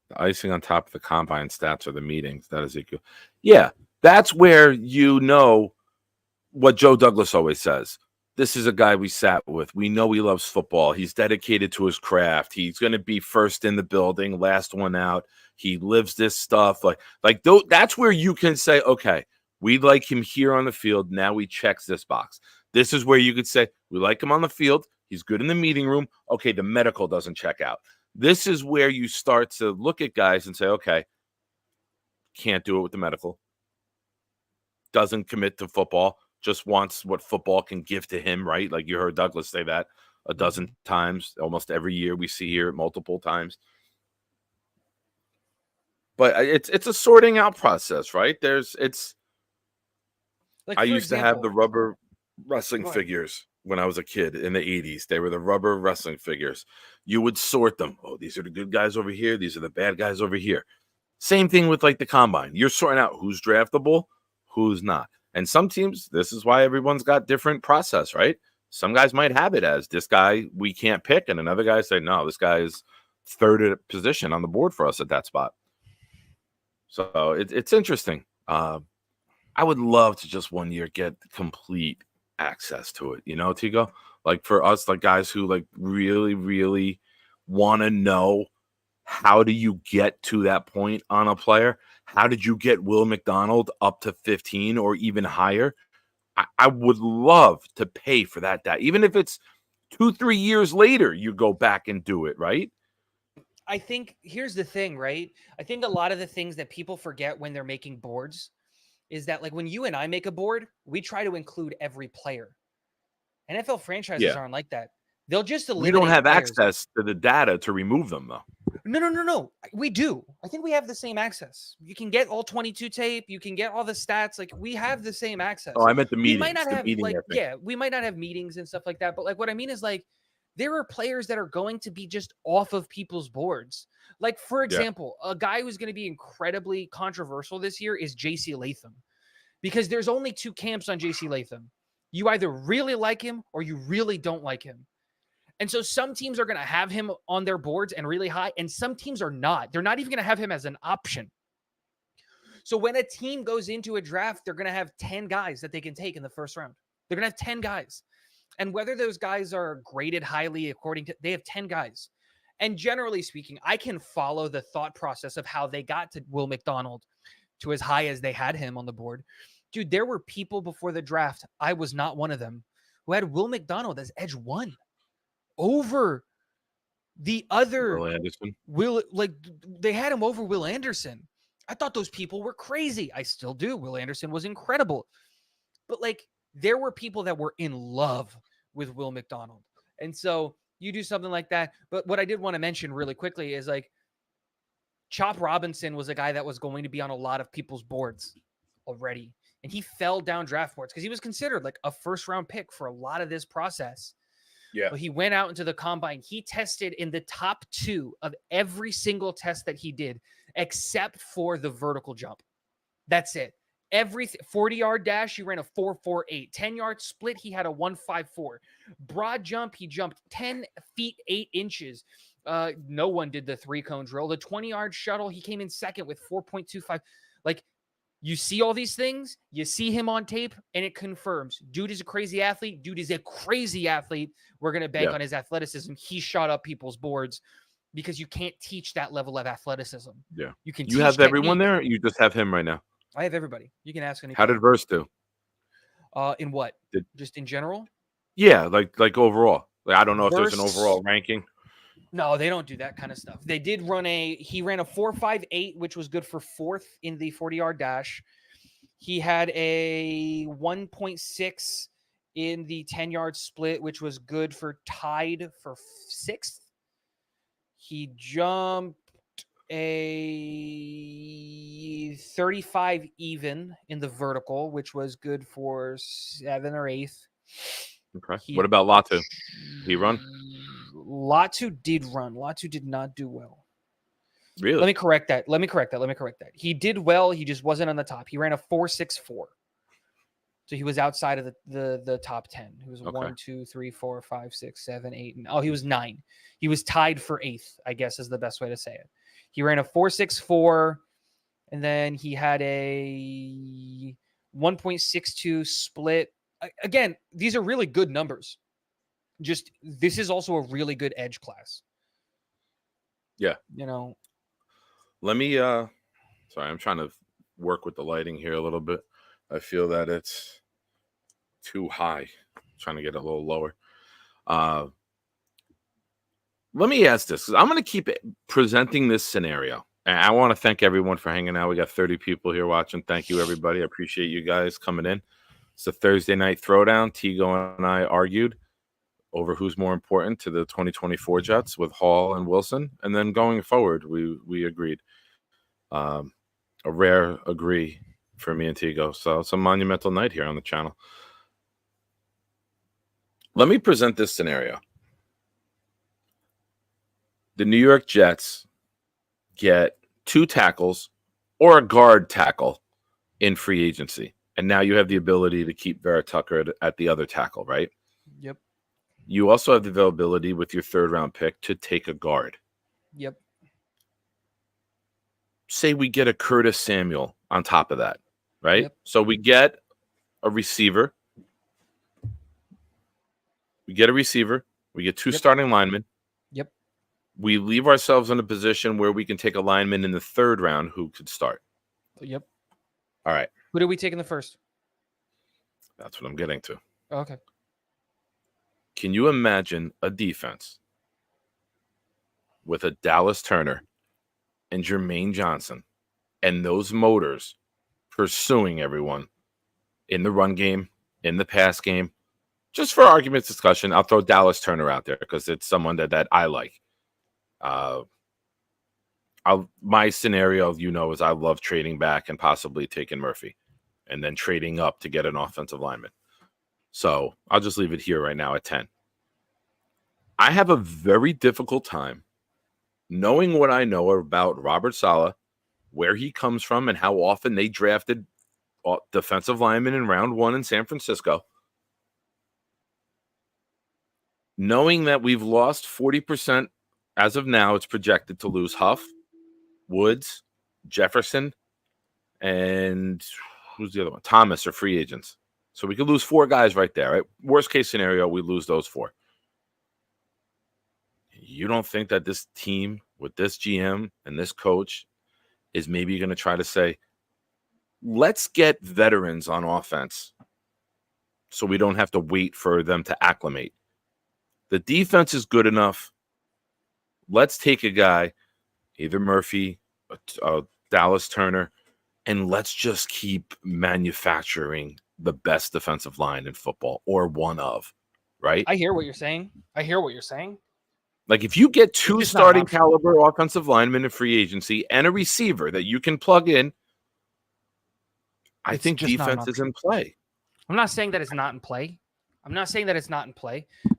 The icing on top of the combine stats are the meetings. That is equal. Yeah, that's where you know what Joe Douglas always says. This is a guy we sat with. We know he loves football. He's dedicated to his craft. He's going to be first in the building, last one out. He lives this stuff. That's where you can say, okay, we like him here on the field. Now he checks this box. This is where you could say, we like him on the field. He's good in the meeting room. Okay, the medical doesn't check out. This is where you start to look at guys and say, okay, can't do it with the medical. Doesn't commit to football. Just wants what football can give to him, right? Like you heard Douglas say that a dozen times, almost every year we see here multiple times. But it's a sorting out process, right? I used to have the rubber wrestling figures when I was a kid in the 80s. They were the rubber wrestling figures. You would sort them. Oh, these are the good guys over here. These are the bad guys over here. Same thing with like the combine. You're sorting out who's draftable, who's not. And some teams, this is why everyone's got different process, right? Some guys might have it as this guy we can't pick, and another guy say, no, this guy is third position on the board for us at that spot. So it's interesting. I would love to just one year get complete access to it, you know, Tigo? Like for us, like guys who like really, really want to know, how do you get to that point on a player? How did you get Will McDonald up to 15 or even higher? I would love to pay for that. Even if it's 2-3 years later, you go back and do it, right? I think here's the thing, right? I think a lot of the things that people forget when they're making boards is that, like, when you and I make a board, we try to include every player. NFL franchises Yeah. aren't like that. They'll just We eliminate don't have players. access to the data to remove them, though. No. We do. I think we have the same access. You can get all 22 tape. You can get all the stats. Like, we have the same access. Oh, I meant the We meetings. might not the have meeting, like, I think. yeah, we might not have meetings and stuff like that. But like, what I mean is, like, there are players that are going to be just off of people's boards. Like, for example, a guy who's going to be incredibly controversial this year is JC Latham, because there's only two camps on JC Latham. You either really like him or you really don't like him. And so some teams are going to have him on their boards and really high, and some teams are not. They're not even going to have him as an option. So when a team goes into a draft, they're going to have 10 guys that they can take in the first round. They're going to have 10 guys. And whether those guys are graded highly according to, they have 10 guys. And generally speaking, I can follow the thought process of how they got to Will McDonald to as high as they had him on the board. Dude, there were people before the draft, I was not one of them, who had Will McDonald as edge 1 over the other Will Anderson. like they had him over Will Anderson. I thought those people were crazy. I still do. Will Anderson was incredible. But like, there were people that were in love with Will McDonald. And so you do something like that. But what I did want to mention really quickly is, like, Chop Robinson was a guy that was going to be on a lot of people's boards already. And he fell down draft boards because he was considered like a first round pick for a lot of this process. Yeah. But he went out into the combine. He tested in the top 2 of every single test that he did, except for the vertical jump. That's it. Every 40-yard dash, he ran a 4.48. 10-yard split, he had a 1.54. Broad jump, he jumped 10 feet 8 inches. No one did the 3-cone drill. The 20-yard shuttle, he came in second with 4.25. Like, you see all these things, you see him on tape, and it confirms. Dude is a crazy athlete. We're going to bank on his athleticism. He shot up people's boards because you can't teach that level of athleticism. Yeah. You can. You have everyone technique. there? Or you just have him right now? I have everybody. You can ask anything. How did Verse do? In what? Just in general? Yeah, like overall. Like, I don't know if there's an Verse- overall ranking. No, they don't do that kind of stuff. They did run he ran a 4.58, which was good for 4th in the 40-yard dash. He had a 1.6 in the 10-yard split, which was good for tied for 6th. He jumped a 35 even in the vertical, which was good for 7th or 8th. Okay. What about Latu? He run? Latu did run. Latu did not do well. Really? Let me correct that. He did well. He just wasn't on the top. He ran a 4.64. So he was outside of the top 10. He was 1, 2, 3, 4, 5, 6, 7, 8. He was 9. He was tied for 8th, I guess is the best way to say it. He ran a 4.64, and then he had a 1.62 split. Again, these are really good numbers. Just, this is also a really good edge class. Yeah. You know. Let me sorry, I'm trying to work with the lighting here a little bit. I feel that it's too high. I'm trying to get it a little lower. Let me ask this, because I'm going to keep presenting this scenario. And I want to thank everyone for hanging out. We got 30 people here watching. Thank you, everybody. I appreciate you guys coming in. It's a Thursday night throwdown. Tigo and I argued over who's more important to the 2024 Jets with Hall and Wilson. And then going forward, we agreed. A rare agree for me and Tigo. So it's a monumental night here on the channel. Let me present this scenario. The New York Jets get 2 tackles or a guard tackle in free agency. And now you have the ability to keep Vera Tucker at the other tackle, right? Yep. You also have the availability with your 3rd round pick to take a guard. Yep. Say we get a Curtis Samuel on top of that, right? Yep. So we get a receiver. We get a receiver. We get 2 Yep. starting linemen. Yep. We leave ourselves in a position where we can take a lineman in the 3rd round who could start. Yep. All right. Who did we take in the first? That's what I'm getting to. Oh, okay. Can you imagine a defense with a Dallas Turner and Jermaine Johnson and those motors pursuing everyone in the run game, in the pass game? Just for argument's discussion, I'll throw Dallas Turner out there because it's someone that I like. My scenario, is I love trading back and possibly taking Murphy and then trading up to get an offensive lineman. So I'll just leave it here right now at 10. I have a very difficult time knowing what I know about Robert Saleh, where he comes from, and how often they drafted defensive linemen in round 1 in San Francisco. Knowing that we've lost 40%, as of now, it's projected to lose Huff, Woods, Jefferson, and who's the other one? Thomas are free agents. So we could lose 4 guys right there, right? Worst case scenario, we lose those 4. You don't think that this team with this GM and this coach is maybe going to try to say, let's get veterans on offense so we don't have to wait for them to acclimate. The defense is good enough. Let's take a guy, either Murphy, Dallas Turner, and let's just keep manufacturing the best defensive line in football, or one of, right? I hear what you're saying. Like, if you get 2 just not an starting option. caliber offensive linemen in free agency and a receiver that you can plug in, I It's think just not an defense is option. in play. I'm not saying that it's not in play.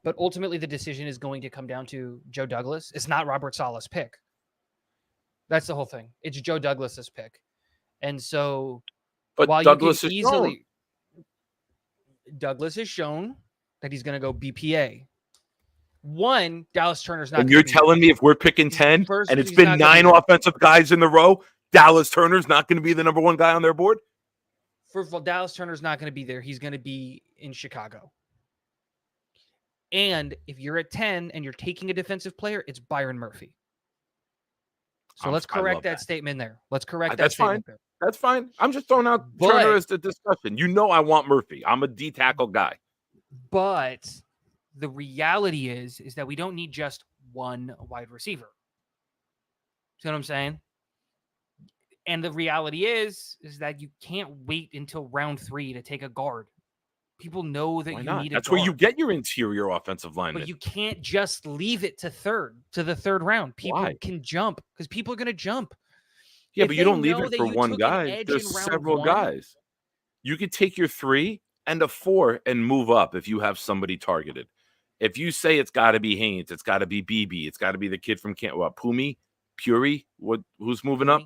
But ultimately the decision is going to come down to Joe Douglas. It's not Robert Saleh's pick. That's the whole thing. It's Joe Douglas's pick. And so But while Douglas you is can easily Douglas has shown that he's going to go BPA. One, Dallas Turner's not. And you're telling me if we're picking 10 first, and it's he's been not gonna 9 be there. offensive guys in the row, Dallas Turner's not going to be the number 1 guy on their board? First of all, Dallas Turner's not going to be there. He's going to be in Chicago. And if you're at 10 and you're taking a defensive player, it's Byron Murphy. So let's correct that statement there. Let's correct that statement there. That's fine. I'm just throwing out Turner as the discussion. I want Murphy. I'm a D-tackle guy. But the reality is that we don't need just one wide receiver. See what I'm saying? And the reality is that you can't wait until round 3 to take a guard. People know that Why you not? need That's a guard. where you get your interior offensive lineman. But you can't just leave it to the third round. People can jump because people are going to jump. Yeah, If but you they don't leave know it that for you one took an guy. edge There's in round several 1, guys. You could take your 3 and a 4 and move up if you have somebody targeted. If you say it's got to be Haynes, it's got to be BB, it's got to be the kid from Pumi, Puri, who's moving up?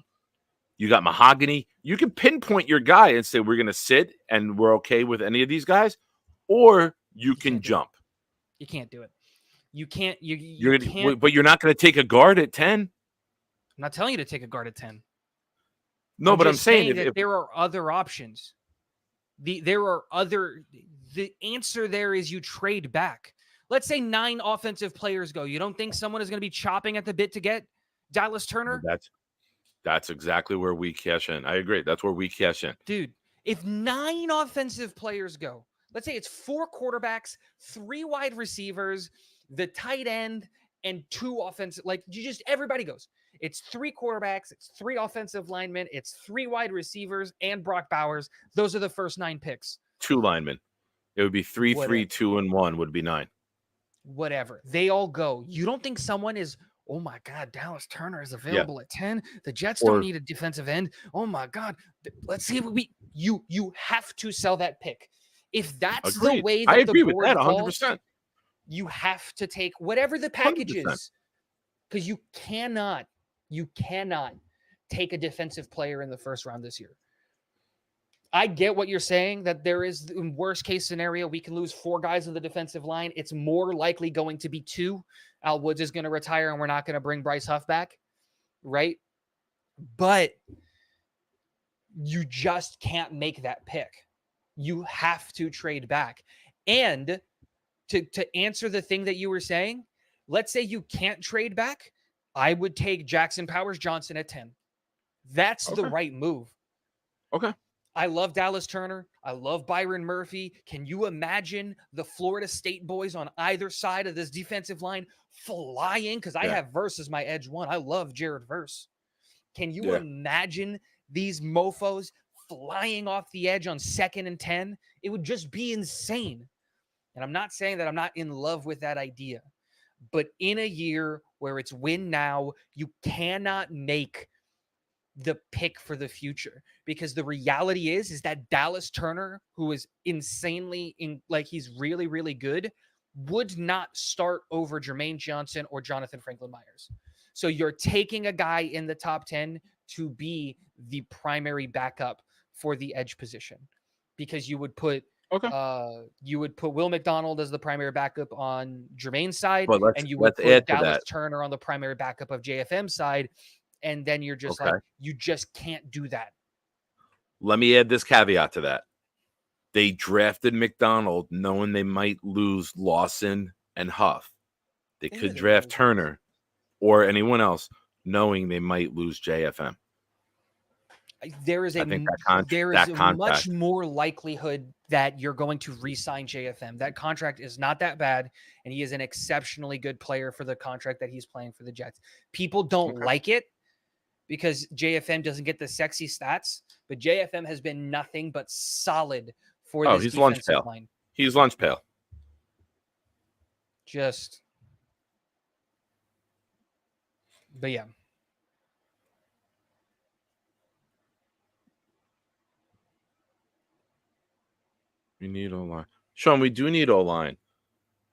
You got Mahogany. You can pinpoint your guy and say, we're going to sit and we're okay with any of these guys, or you can jump. You can't do it. You can't. But you're not going to take a guard at 10. I'm not telling you to take a guard at 10. No, but I'm saying that there are other options. The answer there is you trade back. Let's say 9 offensive players go. You don't think someone is going to be chopping at the bit to get Dallas Turner? That's exactly where we cash in. I agree. That's where we cash in. Dude, if 9 offensive players go, let's say it's 4 quarterbacks, 3 wide receivers, the tight end, and 2 offensive, everybody goes. It's 3 quarterbacks, it's 3 offensive linemen, it's 3 wide receivers, and Brock Bowers. Those are the first 9 picks. 2 linemen. It would be 3, 3, 2, and 1 would be 9. Whatever. They all go. You don't think someone is, oh my God, Dallas Turner is available at 10. The Jets don't need a defensive end. Oh my God. Let's see what you have to sell that pick. If that's the way that the board with that 100%. Falls, you have to take whatever the package 100%. Is. Because you cannot take a defensive player in the first round this year. I get what you're saying, that there is, in worst case scenario, we can lose 4 guys in the defensive line. It's more likely going to be 2. Al Woods is going to retire and we're not going to bring Bryce Huff back, right? But you just can't make that pick. You have to trade back. And to answer the thing that you were saying, let's say you can't trade back, I would take Jackson Powers Johnson at 10. That's the Okay. right move. Okay. I love Dallas Turner. I love Byron Murphy. Can you imagine the Florida State boys on either side of this defensive line flying? Because I Yeah. have Verse as my edge one. I love Jared Verse. Can you Yeah. imagine these mofos flying off the edge on 2nd and 10? It would just be insane. And I'm not saying that I'm not in love with that idea. But in a year where it's win now, you cannot make the pick for the future, because the reality is that Dallas Turner, who is insanely he's really, really good, would not start over Jermaine Johnson or Jonathan Franklin Myers. So you're taking a guy in the top 10 to be the primary backup for the edge position, because you would put Will McDonald as the primary backup on Jermaine's side, But and you would let's put add to Dallas that. Turner on the primary backup of JFM's side. And then you're just Okay. like, you just can't do that. Let me add this caveat to that. They drafted McDonald knowing they might lose Lawson and Huff. They could draft Turner or anyone else knowing they might lose JFM. There is much more likelihood that you're going to re-sign JFM. That contract is not that bad, and he is an exceptionally good player for the contract that he's playing for the Jets. People don't like it because JFM doesn't get the sexy stats, but JFM has been nothing but solid for this he's lunch defensive pail. line. He's lunch pail. But yeah. We need O-line. Sean, we do need O-line.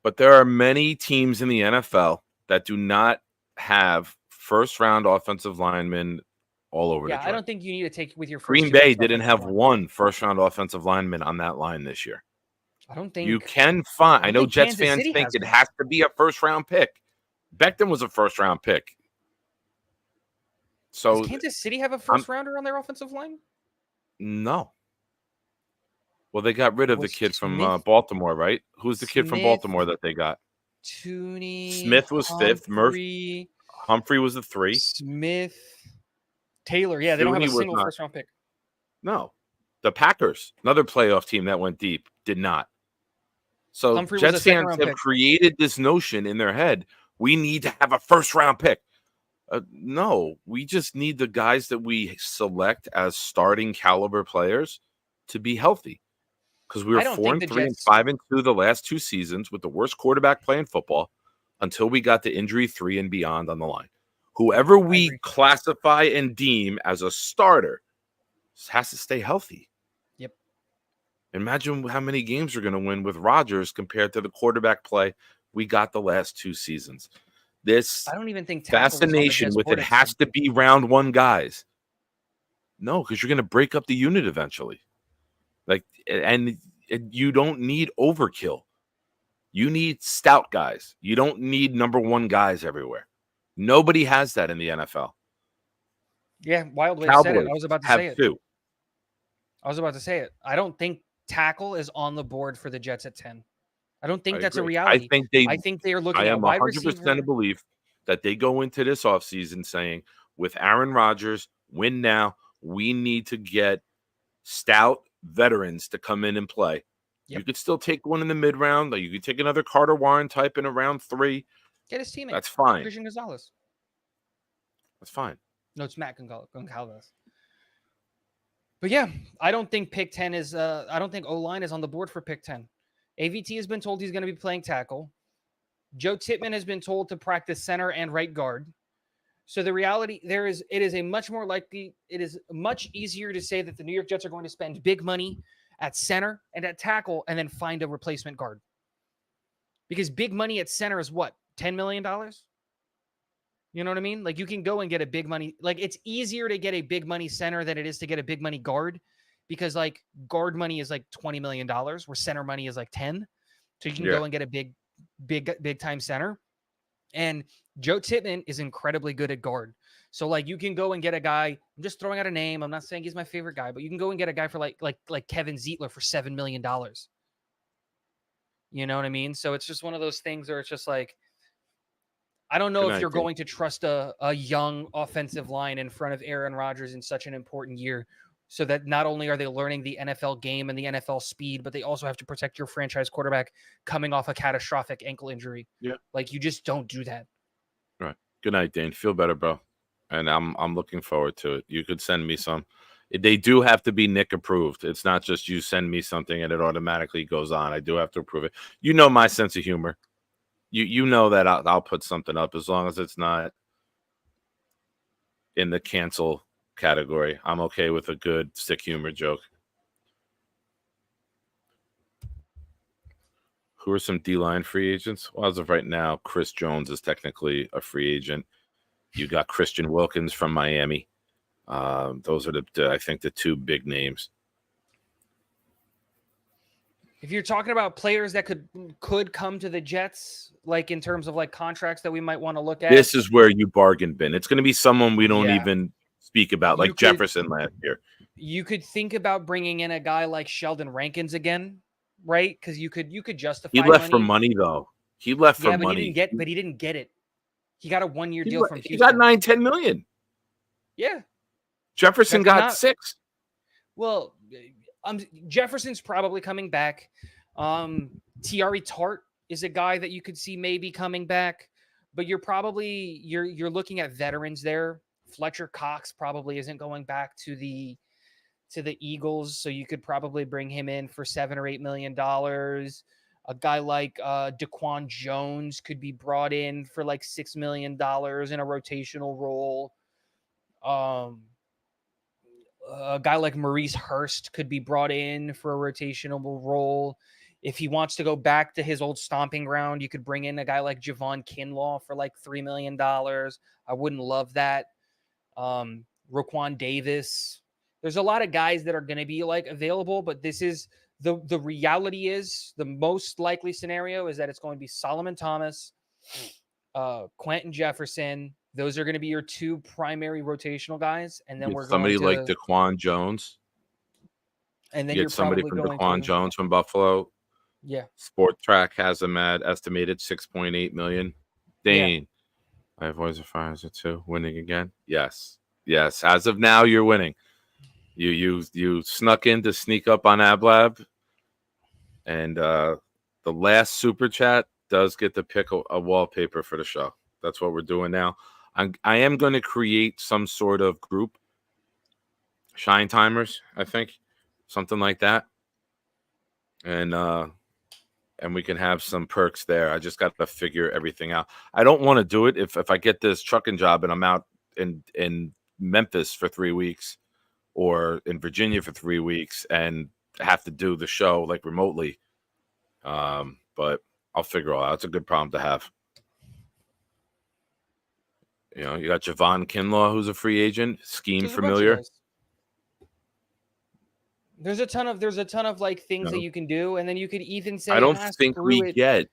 But there are many teams in the NFL that do not have first-round offensive linemen all over the Yeah, joint. I don't think you need to take with your first Green Bay didn't have one first-round offensive lineman on that line this year. I don't think you can find. I know Jets Kansas fans City think has it one. has to be a first-round pick. Becton was a first-round pick. So does Kansas City have a first-rounder on their offensive line? No. Well, they got rid of the kid from Baltimore, right? Who's the kid from Baltimore that they got? Tooney. Smith was fifth. Humphrey was the 3. Smith. Taylor. Yeah, they don't have a single first-round pick. No. The Packers, another playoff team that went deep, did not. So Humphrey Jets fans have created this notion in their head. We need to have a first-round pick. No, we just need the guys that we select as starting caliber players to be healthy. Because we were 4-3 and 5-2 the last 2 seasons with the worst quarterback play in football until we got the injury 3 and beyond on the line. Whoever we classify and deem as a starter has to stay healthy. Yep. Imagine how many games we're going to win with Rodgers compared to the quarterback play we got the last 2 seasons. This I don't even think fascination with it has to be round 1 guys. No, because you're going to break up the unit eventually. And you don't need overkill. You need stout guys. You don't need number 1 guys everywhere. Nobody has that in the NFL. Yeah, Wildway said it. I was about to say it. 2. I was about to say it. I don't think tackle is on the board for the Jets at 10. I don't think that's a reality. I think they are looking at wide receiver. I am 100% of belief that they go into this offseason saying, with Aaron Rodgers, win now, we need to get stout veterans to come in and play. Yep. You could still take one in the mid-round. You could take another Carter Warren type in around 3. Get his teammate. That's fine. Christian Gonzalez. That's fine. No, it's Matt Goncalves. But yeah, I don't think pick 10 is I don't think O-line is on the board for pick 10. AVT has been told he's going to be playing tackle. Joe Tippmann has been told to practice center and right guard. So the reality it is much easier to say that the New York Jets are going to spend big money at center and at tackle and then find a replacement guard. Because big money at center is what? $10 million? You know what I mean? Like you can go and get a big money. Like it's easier to get a big money center than it is to get a big money guard, because like guard money is like $20 million where center money is like 10. So you can go and get a big time center. And Joe Tippmann is incredibly good at guard. So like you can go and get a guy. I'm just throwing out a name. I'm not saying he's my favorite guy, but you can go and get a guy for like Kevin Zeitler for $7 million. You know what I mean? So it's just one of those things where it's just like, I don't know Good if night, you're Dave. going to trust a young offensive line in front of Aaron Rodgers in such an important year, so that not only are they learning the NFL game and the NFL speed, but they also have to protect your franchise quarterback coming off a catastrophic ankle injury. Yeah. Like, you just don't do that. Right. Good night, Dane. Feel better, bro. And I'm looking forward to it. You could send me some. They do have to be Nick approved. It's not just you send me something and it automatically goes on. I do have to approve it. You know my sense of humor. You know that I'll put something up as long as it's not in the cancel category. I'm okay with a good sick humor joke. Who are some D-line free agents? Well, as of right now, Chris Jones is technically a free agent. You got Christian Wilkins from Miami. Those are I think the two big names. If you're talking about players that could come to the Jets, like in terms of like contracts that we might want to look at, This is where you bargain bin. It's going to be someone we don't Yeah. even speak about, like Jefferson last year. You could think about bringing in a guy like Sheldon Rankins again, right? Because you could justify. He left for money, though. He left for but money. he didn't get it. He got a 1-year deal from Houston. He got $9-10 million. Yeah. Jefferson got $6. Well, Jefferson's probably coming back. Tiari Tart is a guy that you could see maybe coming back, but you're looking at veterans there. Fletcher Cox probably isn't going back to the Eagles, so you could probably bring him in for $7 or $8 million. A guy like Daquan Jones could be brought in for like $6 million in a rotational role. A guy like Maurice Hurst could be brought in for a rotational role. If he wants to go back to his old stomping ground, you could bring in a guy like Javon Kinlaw for like $3 million. I wouldn't love that. Roquan Davis. There's a lot of guys that are going to be like available, but this is the reality is the most likely scenario is that it's going to be Solomon Thomas, Quentin Jefferson. Those are going to be your two primary rotational guys, and then we're somebody going to like Daquan Jones, and then get you're somebody probably from going Daquan to, Jones from Buffalo. Yeah. Sport Track has him at estimated $6.8 million. Dane, I have voice of fire. Is it too winning again? Yes. As of now, you're winning. You snuck in to sneak up on Ablab, and the last super chat does get to pick a wallpaper for the show. That's what we're doing now. I am going to create some sort of group, Shine Timers, I think, something like that, and we can have some perks there. I just got to figure everything out. I don't want to do it if I get this trucking job and I'm out in Memphis for 3 weeks or in Virginia for 3 weeks and have to do the show like remotely. But I'll figure it all out. It's a good problem to have. You know, you got Javon Kinlaw, who's a free agent. Scheme familiar. There's a ton of like things that you can do, and then you could even say I don't think we get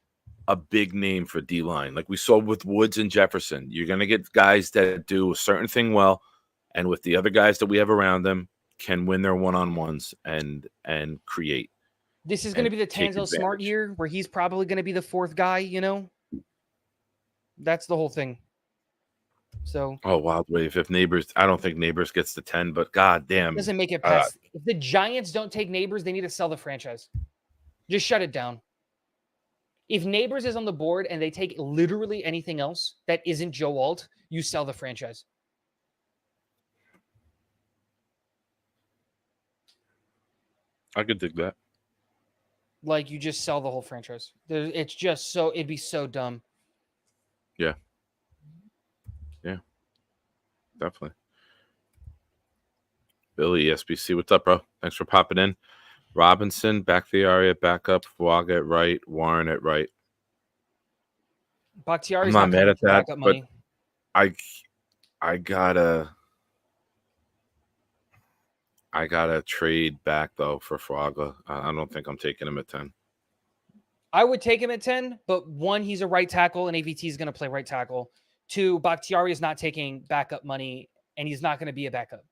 a big name for D-line like we saw with Woods and Jefferson. You're going to get guys that do a certain thing well, and with the other guys that we have around them, can win their one-on-ones and create. This is going to be the Tanzel Smart year, where he's probably going to be the fourth guy. You know, that's the whole thing. So, wild wave. If Neighbors, I don't think Neighbors gets to 10, but god damn, doesn't make it past. If the Giants don't take Neighbors, they need to sell the franchise. Just shut it down. If Neighbors is on the board and they take literally anything else that isn't Joe Alt, you sell the franchise. I could dig that. Like, you just sell the whole franchise. It's just so, it'd be so dumb. Yeah. Definitely. Billy, SBC, what's up, bro? Thanks for popping in. Robinson, Bakhtiari at backup, Fuaga at right, Warren at right. Bakhtiari's I'm not mad at that, but money. I gotta trade back though for Fuaga. I don't think I'm taking him at 10. I would take him at 10, but one, he's a right tackle, and AVT is going to play right tackle. 2, Bakhtiari is not taking backup money, and he's not going to be a backup.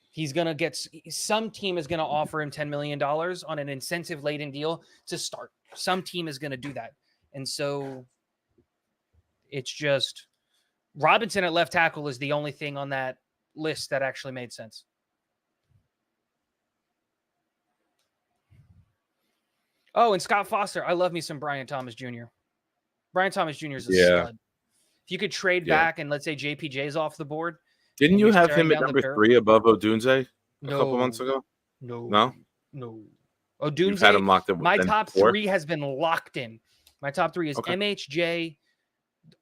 He's going to get some team is going to offer him $10 million on an incentive-laden deal to start. Some team is going to do that. And so it's just Robinson at left tackle is the only thing on that list that actually made sense. Oh, and Scott Foster. I love me some Brian Thomas Jr. Brian Thomas Jr. is a stud. If you could trade back and let's say JPJ's off the board. Didn't you you're have staring him at down the number barrel- 3 above Odunze a No. couple months ago? No. You've had him Odunze, locked in. my then top 4? 3 has been locked in. My top 3 is Okay. MHJ,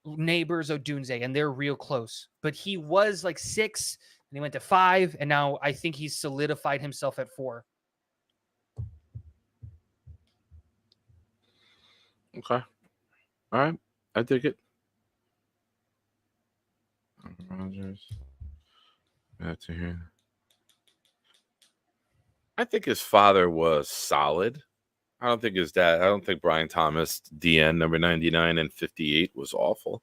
Neighbors, Odunze, and they're real close. But he was like 6, and he went to 5, and now I think he's solidified himself at 4. Okay. All right. I dig it. Rogers. Back to here. I think his father was solid. I don't think his dad. I don't think Brian Thomas, DN number 99 and 58, was awful.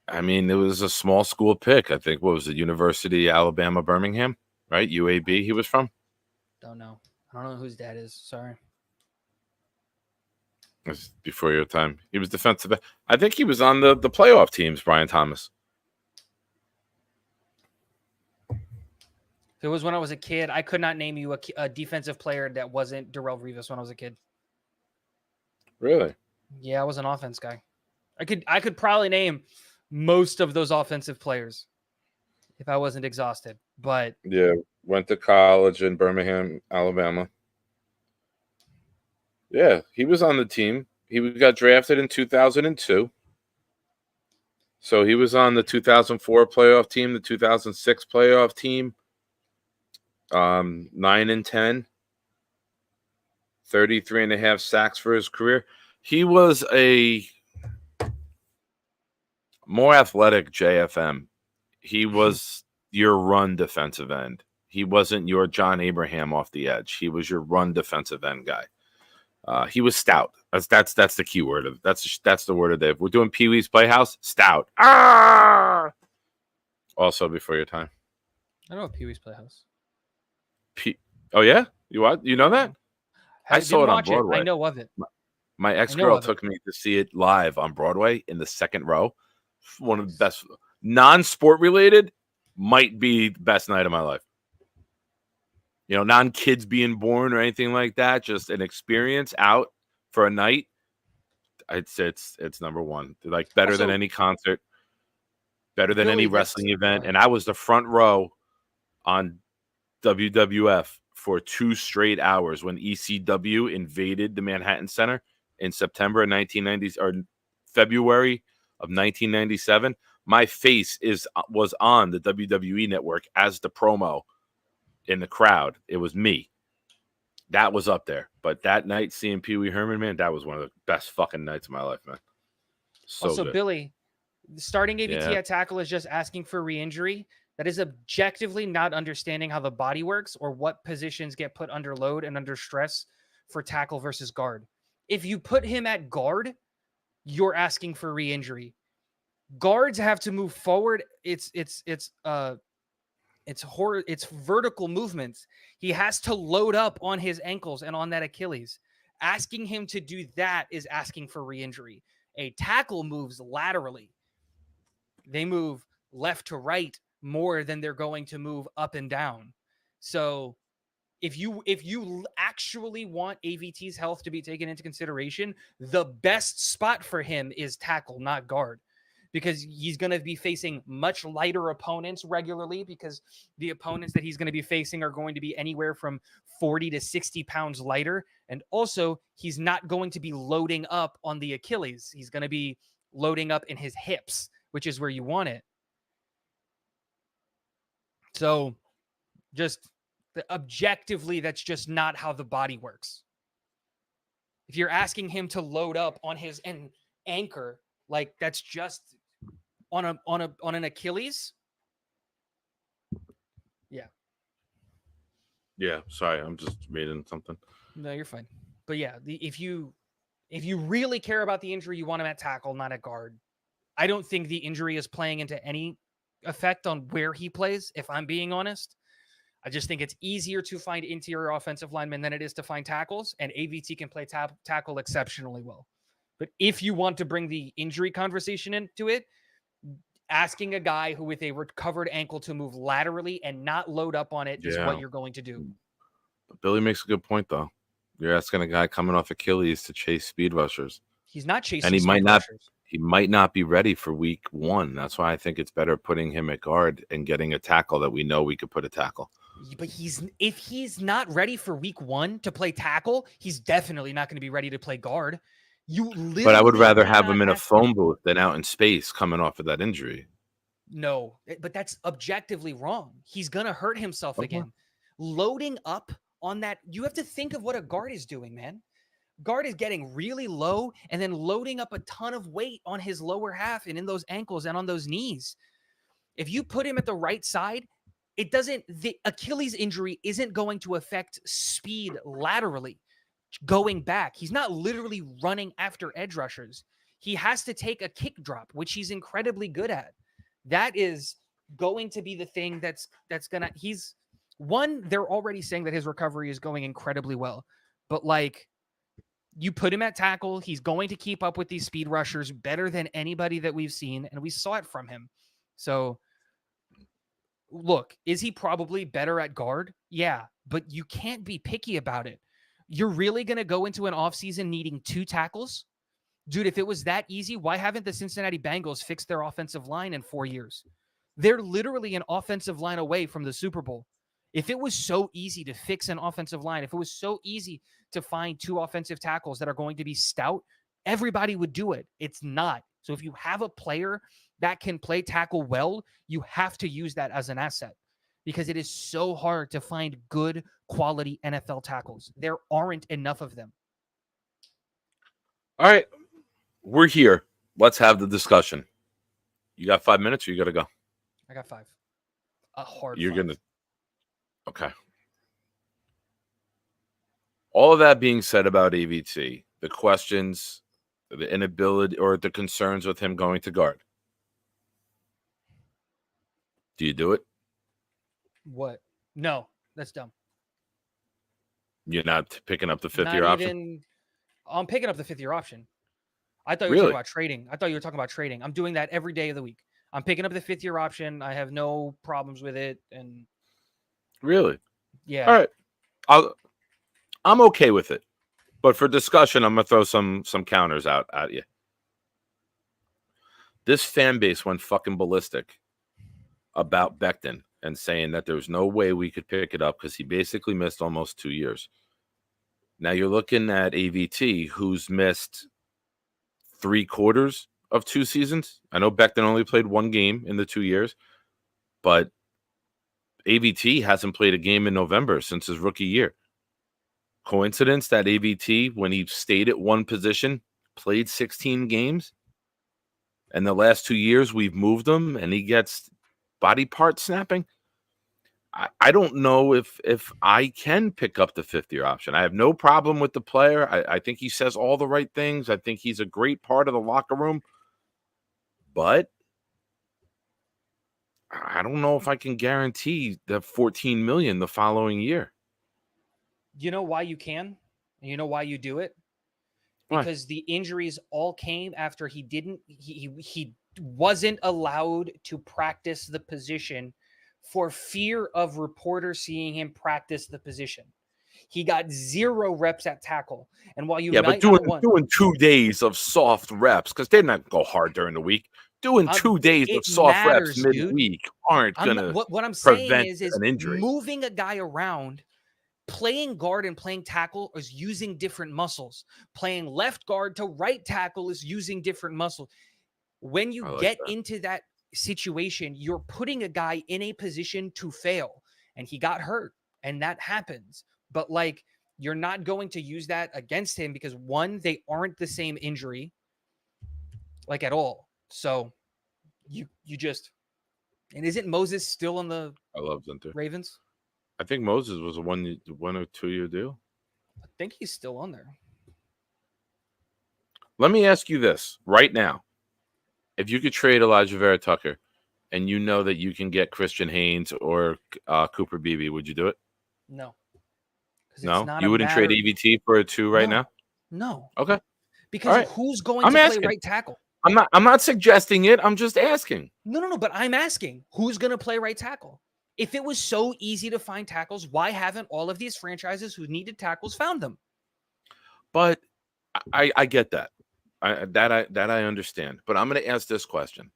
I mean, it was a small school pick. I think what was it, University of Alabama Birmingham, right? UAB. He was from. Don't know. I don't know whose dad is. Sorry. It was before your time. He was defensive. I think he was on the playoff teams. Brian Thomas. If it was when I was a kid, I could not name you a defensive player that wasn't Darrell Revis when I was a kid. Really? Yeah, I was an offense guy. I could probably name most of those offensive players if I wasn't exhausted. But yeah, went to college in Birmingham, Alabama. Yeah, he was on the team. He got drafted in 2002. So he was on the 2004 playoff team, the 2006 playoff team. 9-10, 33.5 sacks for his career. He was a more athletic JFM. He was your run defensive end. He wasn't your John Abraham off the edge. He was your run defensive end guy. He was stout. That's the key word of that's the word of the day. If we're doing Pee Wee's Playhouse, stout. Ah! Also before your time. I know Pee Wee's Playhouse. Oh yeah, you know that? I saw it on Broadway. I know of it. My ex-girl took me to see it live on Broadway in the second row. One of the best non-sport related, might be the best night of my life. You know, non-kids being born or anything like that, just an experience out for a night. I'd say it's number one. Like better than any concert, better than any wrestling event. And I was the front row on WWF for 2 straight hours when ECW invaded the Manhattan Center in September of 1990 or February of 1997. My face was on the WWE network as the promo in the crowd. It was me. That was up there. But that night seeing Pee Wee Herman, man, that was one of the best fucking nights of my life, man. So also, good. Billy, starting AVT at tackle is just asking for re-injury. That is objectively not understanding how the body works or what positions get put under load and under stress for tackle versus guard. If you put him at guard, you're asking for re-injury. Guards have to move forward. It's vertical movements. He has to load up on his ankles and on that Achilles. Asking him to do that is asking for re-injury. A tackle moves laterally. They move left to right more than they're going to move up and down. So if you actually want AVT's health to be taken into consideration, the best spot for him is tackle, not guard, because he's going to be facing much lighter opponents regularly, because the opponents that he's going to be facing are going to be anywhere from 40 to 60 pounds lighter. And also, he's not going to be loading up on the Achilles. He's going to be loading up in his hips, which is where you want it. So just objectively, that's just not how the body works. If you're asking him to load up on his anchor, like that's just on an Achilles. Yeah. Yeah. Sorry, I'm just reading something. No, you're fine. But yeah, if you really care about the injury, you want him at tackle, not at guard. I don't think the injury is playing into any effect on where he plays, if I'm being honest. I just think it's easier to find interior offensive linemen than it is to find tackles, and AVT can play tackle exceptionally well. But if you want to bring the injury conversation into it, asking a guy who with a recovered ankle to move laterally and not load up on it is what you're going to do. Billy makes a good point, though. You're asking a guy coming off Achilles to chase speed rushers. He's not chasing And he speed rushers. He might not be ready for week 1. That's why I think it's better putting him at guard and getting a tackle that we know we could put a tackle. But if he's not ready for week 1 to play tackle, he's definitely not going to be ready to play guard. But I would rather have him in a phone booth than out in space coming off of that injury. No, but that's objectively wrong. He's going to hurt himself again. Loading up on that, you have to think of what a guard is doing, man. Guard is getting really low and then loading up a ton of weight on his lower half and in those ankles and on those knees. If you put him at the right side, the Achilles injury isn't going to affect speed laterally going back. He's not literally running after edge rushers. He has to take a kick drop, which he's incredibly good at. That is going to be the thing that's going to, they're already saying that his recovery is going incredibly well, but like, you put him at tackle, he's going to keep up with these speed rushers better than anybody that we've seen, and we saw it from him. So, look, is he probably better at guard? Yeah, but you can't be picky about it. You're really going to go into an offseason needing 2 tackles? Dude, if it was that easy, why haven't the Cincinnati Bengals fixed their offensive line in 4 years? They're literally an offensive line away from the Super Bowl. If it was so easy to fix an offensive line, if it was so easy to find 2 offensive tackles that are going to be stout, everybody would do it. It's not. So if you have a player that can play tackle well, you have to use that as an asset because it is so hard to find good quality NFL tackles. There aren't enough of them. All right. We're here. Let's have the discussion. You got 5 minutes or you got to go? I got 5. A hard You're 5. going to. Okay. All of that being said about AVT, the questions, the inability or the concerns with him going to guard. Do you do it? What? No, that's dumb. You're not picking up the 5th-year option? I'm picking up the 5th-year option. I thought you were talking about trading. I thought you were talking about trading. I'm doing that every day of the week. I'm picking up the 5th-year option. I have no problems with it. And Really? yeah. All right. I'm okay with it. But for discussion, I'm going to throw some counters out at you. This fan base went fucking ballistic about Becton and saying that there's no way we could pick it up because he basically missed almost 2 years. Now you're looking at AVT, who's missed 3/4 of 2 seasons. I know Becton only played 1 game in the 2 years, but AVT hasn't played a game in November since his rookie year. Coincidence that AVT, when he stayed at one position, played 16 games? And the last 2 years, we've moved him, and he gets body part snapping? I don't know if I can pick up the 5th-year option. I have no problem with the player. I think he says all the right things. I think he's a great part of the locker room. But I don't know if I can guarantee the $14 million the following year. You know why you can? And you know why you do it? Because the injuries all came after he wasn't allowed to practice the position for fear of reporters seeing him practice the position. He got 0 reps at tackle. And while you but doing 2 days of soft reps, because they're not go hard during the week. Doing 2 days of soft reps midweek aren't going to what I'm saying is an injury. Moving a guy around, playing guard and playing tackle is using different muscles. Playing left guard to right tackle is using different muscles. When you get into that situation, you're putting a guy in a position to fail, and he got hurt, and that happens. But like, you're not going to use that against him because 1, they aren't the same injury, like at all. So you just, and isn't Moses still on the Ravens? I think Moses was a 1 or 2 year deal. I think he's still on there. Let me ask you this right now. If you could trade Elijah Vera Tucker and you know that you can get Christian Haynes or Cooper Beebe, would you do it? No. Because it's No? not a You wouldn't trade matter. AVT for a 2 right No. now? No. Okay. Because right. who's going I'm to play asking. right tackle? I'm not suggesting it. I'm just asking. No. But I'm asking who's going to play right tackle. If it was so easy to find tackles, why haven't all of these franchises who needed tackles found them? But I get that. I understand. But I'm going to ask this question.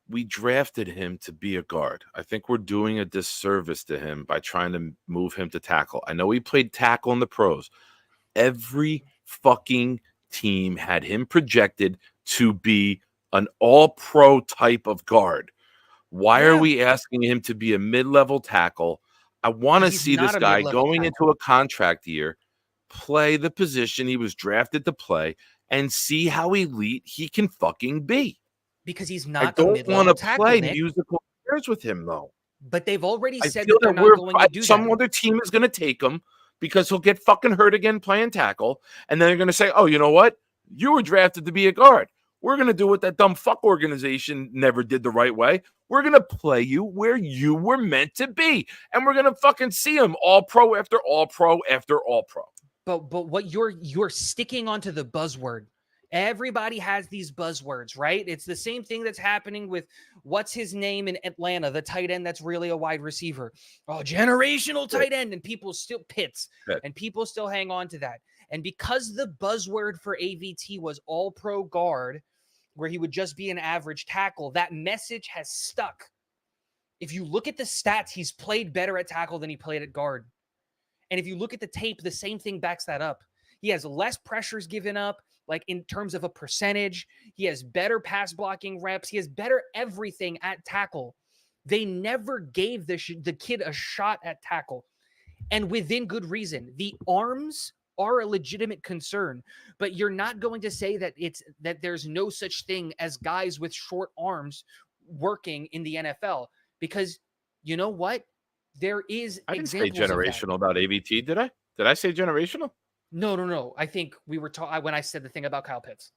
We drafted him to be a guard. I think we're doing a disservice to him by trying to move him to tackle. I know he played tackle in the pros. Every fucking team had him projected to be an all-pro type of guard. Why are we asking him to be a mid-level tackle? I want to He's see this not a guy mid-level going tackle. into a contract year, play the position he was drafted to play, and see how elite he can fucking be. Because he's I not a don't mid-level want to tackle, play Nick. musical chairs with him, though. But they've already I said feel that they're that not going to do some that. other team is going to take him because he'll get fucking hurt again playing tackle, and then they're going to say, "Oh, you know what? You were drafted to be a guard. We're going to do what that dumb fuck organization never did the right way. We're going to play you where you were meant to be, and we're going to fucking see him all pro after all pro after all pro." But what you're sticking onto the buzzword. Everybody has these buzzwords, right? It's the same thing that's happening with what's his name in Atlanta, the tight end that's really a wide receiver. Oh, generational tight end, and people still and people still hang on to that. And because the buzzword for AVT was all pro guard, where he would just be an average tackle, that message has stuck. If you look at the stats, he's played better at tackle than he played at guard. And if you look at the tape, the same thing backs that up. He has less pressures given up, like in terms of a percentage. He has better pass blocking reps. He has better everything at tackle. They never gave the kid a shot at tackle. And within good reason. The arms are a legitimate concern, but you're not going to say that there's no such thing as guys with short arms working in the NFL, because you know what? There is I didn't say examples of that. generational about AVT, did I? Did I say generational? No. I think we were talking when I said the thing about Kyle Pitts.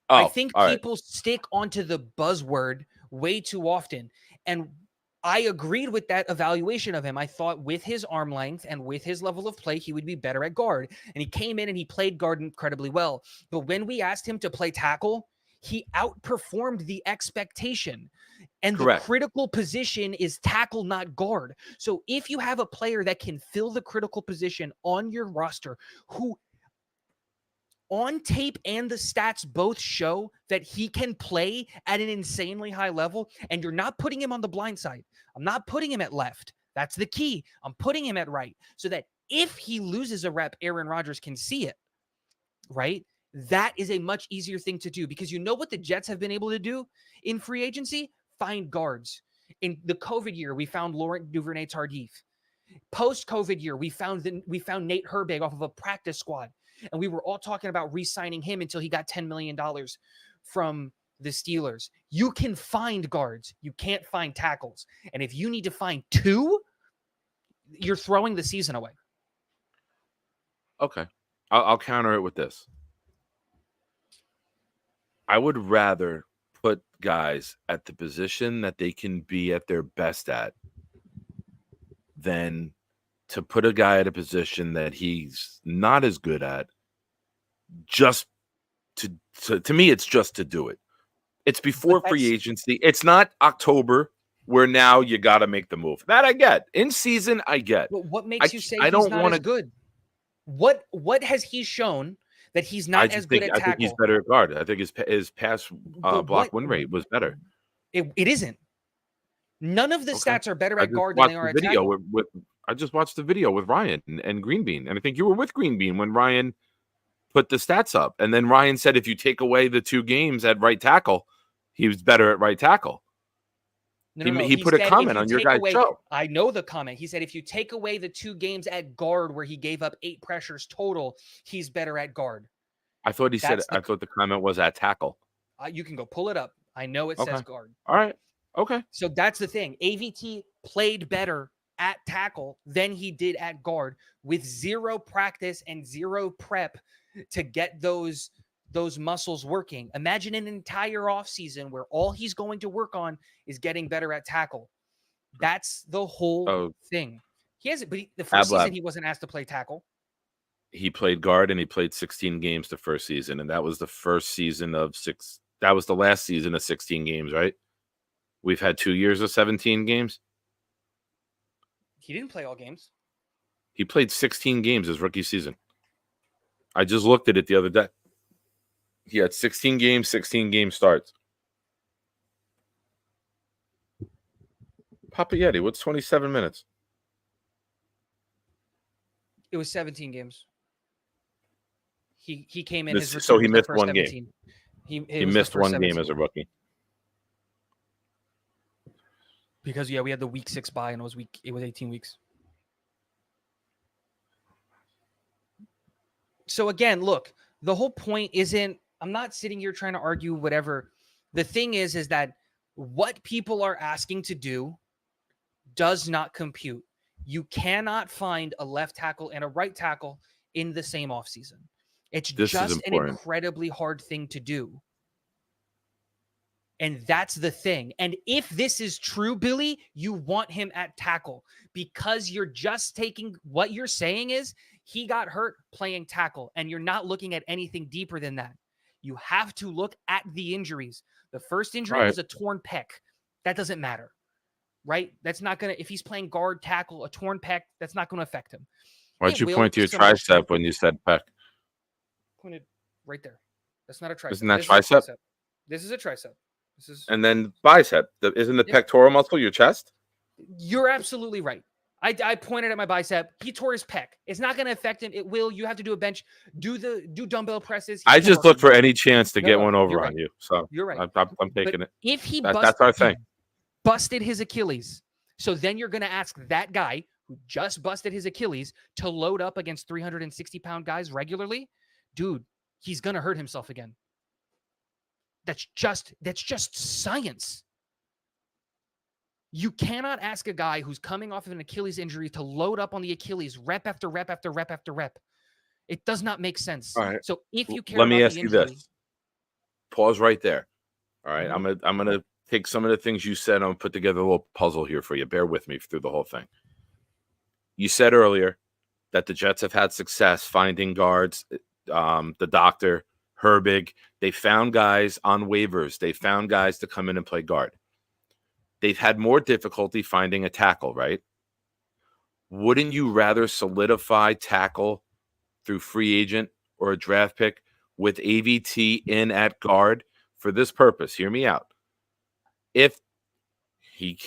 Oh, I think all right. people stick onto the buzzword way too often. And I agreed with that evaluation of him. I thought with his arm length and with his level of play, he would be better at guard. And he came in and he played guard incredibly well. But when we asked him to play tackle, he outperformed the expectation. And Correct. the critical position is tackle, not guard. So if you have a player that can fill the critical position on your roster, who on tape and the stats both show that he can play at an insanely high level, and you're not putting him on the blind side. I'm not putting him at left. That's the key. I'm putting him at right so that if he loses a rep, Aaron Rodgers can see it, right? That is a much easier thing to do, because you know what the Jets have been able to do in free agency? Find guards. In the COVID year, we found Laurent Duvernay-Tardif. Post-COVID year, we found Nate Herbig off of a practice squad. And we were all talking about re-signing him until he got $10 million from the Steelers. You can find guards. You can't find tackles. And if you need to find two, you're throwing the season away. Okay. I'll counter it with this. I would rather put guys at the position that they can be at their best at than to put a guy at a position that he's not as good at, just to me, it's just to do it. It's before free agency. It's not October where now you got to make the move. That I get. In season, I get. But what makes you say I he's don't not wanna, as good? What has he shown that he's not as good at tackle? I think he's better at guard. I think his pass block win rate was better. It isn't. None of the stats are better I at just guard than they watched are the at video tackle. I just watched the video with Ryan and Greenbean, and I think you were with Greenbean when Ryan put the stats up. And then Ryan said if you take away the 2 games at right tackle, he was better at right tackle. No. He put a comment on your guys' show. I know the comment. He said if you take away the 2 games at guard where he gave up 8 pressures total, he's better at guard. I thought I thought the comment was at tackle. You can go pull it up. I know it says guard. All right. Okay. So that's the thing. AVT played better at tackle than he did at guard with 0 practice and 0 prep to get those those muscles working. Imagine an entire offseason where all he's going to work on is getting better at tackle. That's the whole thing. He hasn't, but the first season he wasn't asked to play tackle. He played guard and he played 16 games the first season, and that was the first season of 6. That was the last season of 16 games, right? We've had 2 years of 17 games. He didn't play all games. He played 16 games his rookie season. I just looked at it the other day. He had 16 games, 16 game starts. Papa Yeti, what's 27 minutes? It was 17 games. He came in. So he missed one 17. game. He missed one 17. game as a rookie. Because we had the week 6 bye and it was 18 weeks. So again, look, the whole point isn't, I'm not sitting here trying to argue whatever. The thing is that what people are asking to do does not compute. You cannot find a left tackle and a right tackle in the same offseason. It's just an incredibly hard thing to do. And that's the thing. And if this is true, Billy, you want him at tackle because you're just taking what you're saying is he got hurt playing tackle, and you're not looking at anything deeper than that. You have to look at the injuries. The first injury was a torn pec. That doesn't matter, right? That's not going to, if he's playing guard, tackle, a torn pec, that's not going to affect him. Why'd you point to your tricep when you said pec? Pointed right there. That's not a tricep. Isn't that tricep? This is a tricep. And then bicep. Isn't the pectoral muscle your chest? You're absolutely right. I pointed at my bicep. He tore his pec. It's not going to affect him. It will. You have to do a bench. Do dumbbell presses. I just look for any chance to get one over on you. So you're right. I'm taking it. If he that's our thing. Busted his Achilles, so then you're going to ask that guy who just busted his Achilles to load up against 360-pound guys regularly, dude. He's going to hurt himself again. That's just science. You cannot ask a guy who's coming off of an Achilles injury to load up on the Achilles rep after rep after rep after rep. It does not make sense. All right. So if you care, let me ask you this. Pause right there. All right. Mm-hmm. I'm gonna take some of the things you said. I'm gonna put together a little puzzle here for you. Bear with me through the whole thing. You said earlier that the Jets have had success finding guards. The doctor, Herbig, they found guys on waivers. They found guys to come in and play guard. They've had more difficulty finding a tackle, right? Wouldn't you rather solidify tackle through free agent or a draft pick with AVT in at guard for this purpose? Hear me out. If he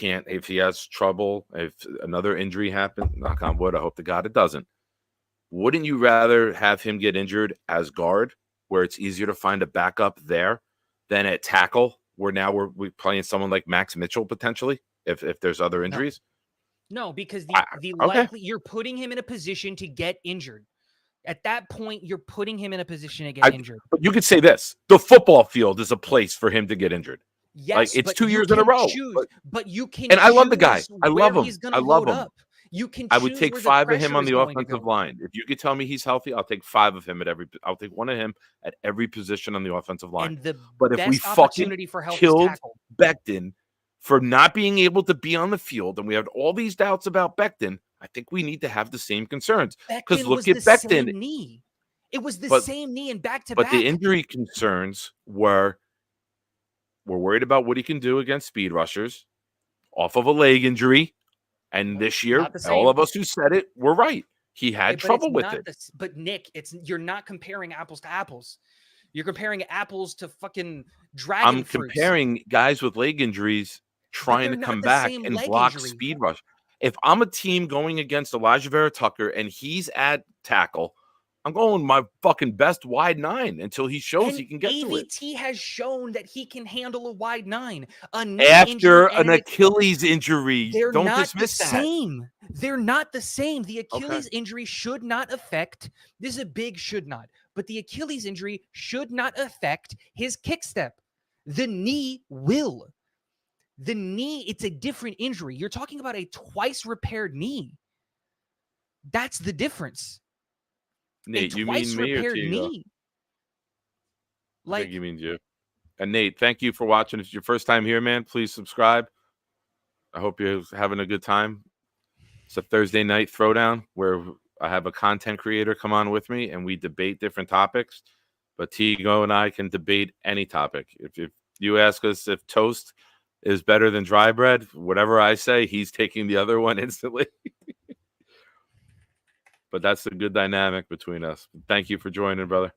has trouble, if another injury happens, knock on wood, I hope to God it doesn't. Wouldn't you rather have him get injured as guard, where it's easier to find a backup there, than at tackle, where now we're playing someone like Max Mitchell potentially if there's other injuries? No, because likely you're putting him in a position to get injured. At that point, you're putting him in a position to get injured. But you could say this: the football field is a place for him to get injured. Yes, like it's 2 years in a row. But you can. And I love the guy. I love him. I love him. You can. I would take 5 of him on the offensive line. If you could tell me he's healthy, I'll take 5 of him at every. I'll take 1 of him at every position on the offensive line. But if we fucking killed Becton for not being able to be on the field, and we had all these doubts about Becton, I think we need to have the same concerns. Because look at Becton. Knee. It was the same knee and back to back. But the injury concerns were, we're worried about what he can do against speed rushers off of a leg injury. And this year, all of us who said it were right. He had trouble with it. But Nick, you're not comparing apples to apples. You're comparing apples to fucking dragon fruits. I'm comparing guys with leg injuries trying to come back and block speed rush. If I'm a team going against Elijah Vera Tucker and he's at tackle, I'm going my fucking best wide 9 until he shows he can get to it. AVT has shown that he can handle a wide 9. After an Achilles injury, don't dismiss that. They're not the same. The Achilles injury should not affect. This is a big should not. But the Achilles injury should not affect his kick step. The knee will. The knee, it's a different injury. You're talking about a twice repaired knee. That's the difference. Nate, you mean me or Tigo? I think you mean you. And Nate, thank you for watching. If it's your first time here, man, please subscribe. I hope you're having a good time. It's a Thursday night throwdown where I have a content creator come on with me and we debate different topics. But Tigo and I can debate any topic. If you ask us if toast is better than dry bread, whatever I say, he's taking the other one instantly. But that's a good dynamic between us. Thank you for joining, brother.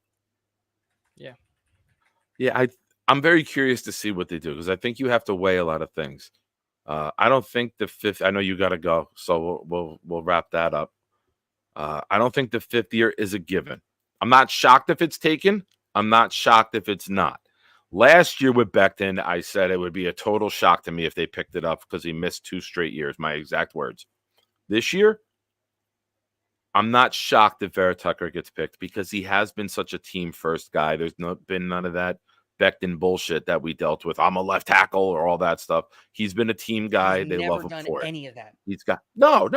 Yeah. Yeah, I'm very curious to see what they do because I think you have to weigh a lot of things. I don't think the fifth. I know you got to go, so we'll wrap that up. I don't think the fifth year is a given. I'm not shocked if it's taken. I'm not shocked if it's not. Last year with Becton, I said it would be a total shock to me if they picked it up because he missed 2 straight years. My exact words. This year, I'm not shocked if Vera Tucker gets picked because he has been such a team first guy. There's been none of that Becton bullshit that we dealt with. I'm a left tackle or all that stuff. He's been a team guy. They love him for it. Any of that. He's got no.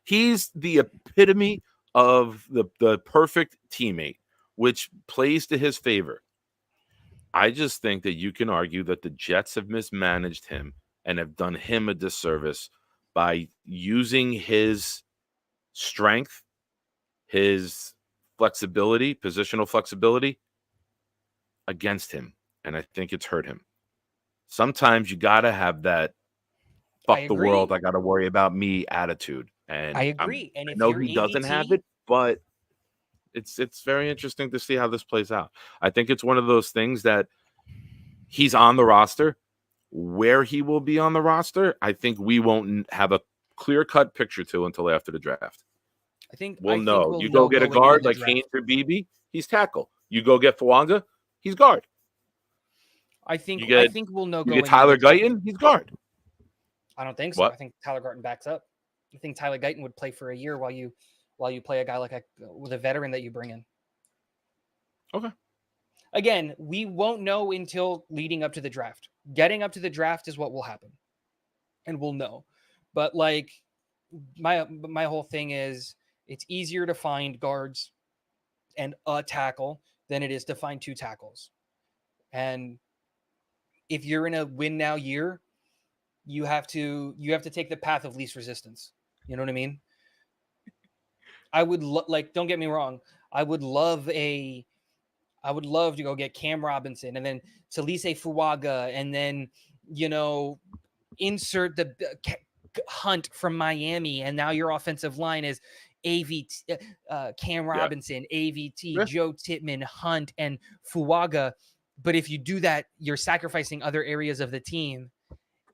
He's the epitome of the perfect teammate, which plays to his favor. I just think that you can argue that the Jets have mismanaged him and have done him a disservice by using his strength, his flexibility, positional flexibility against him. And I think it's hurt him. Sometimes you got to have that fuck the world, I got to worry about me attitude. And I agree. And I if know you're he doesn't have AVT it, but it's very interesting to see how this plays out. I think it's one of those things that he's on the roster. Where he will be on the roster, I think we won't have a clear-cut picture to until after the draft. I think we'll know. We'll you go get a guard like Haynes or Beebe, he's tackle. You go get Fuanga, he's guard. I think we'll know. You get Tyler Guyton, he's guard. I don't think so. What? I think Tyler Guyton backs up. I think Tyler Guyton would play for a year while you play a guy with a veteran that you bring in. Okay. Again, we won't know until leading up to the draft. Getting up to the draft is what will happen, and we'll know. But like my whole thing is, it's easier to find guards and a tackle than it is to find 2 tackles. And if you're in a win now year, you have to take the path of least resistance. You know what I mean? I would don't get me wrong. I would love to go get Cam Robinson and then Talise Fuaga and then, insert the Hunt from Miami. And now your offensive line is AVT, Cam Robinson, AVT, Joe Tittman, Hunt, and Fuaga. But if you do that, you're sacrificing other areas of the team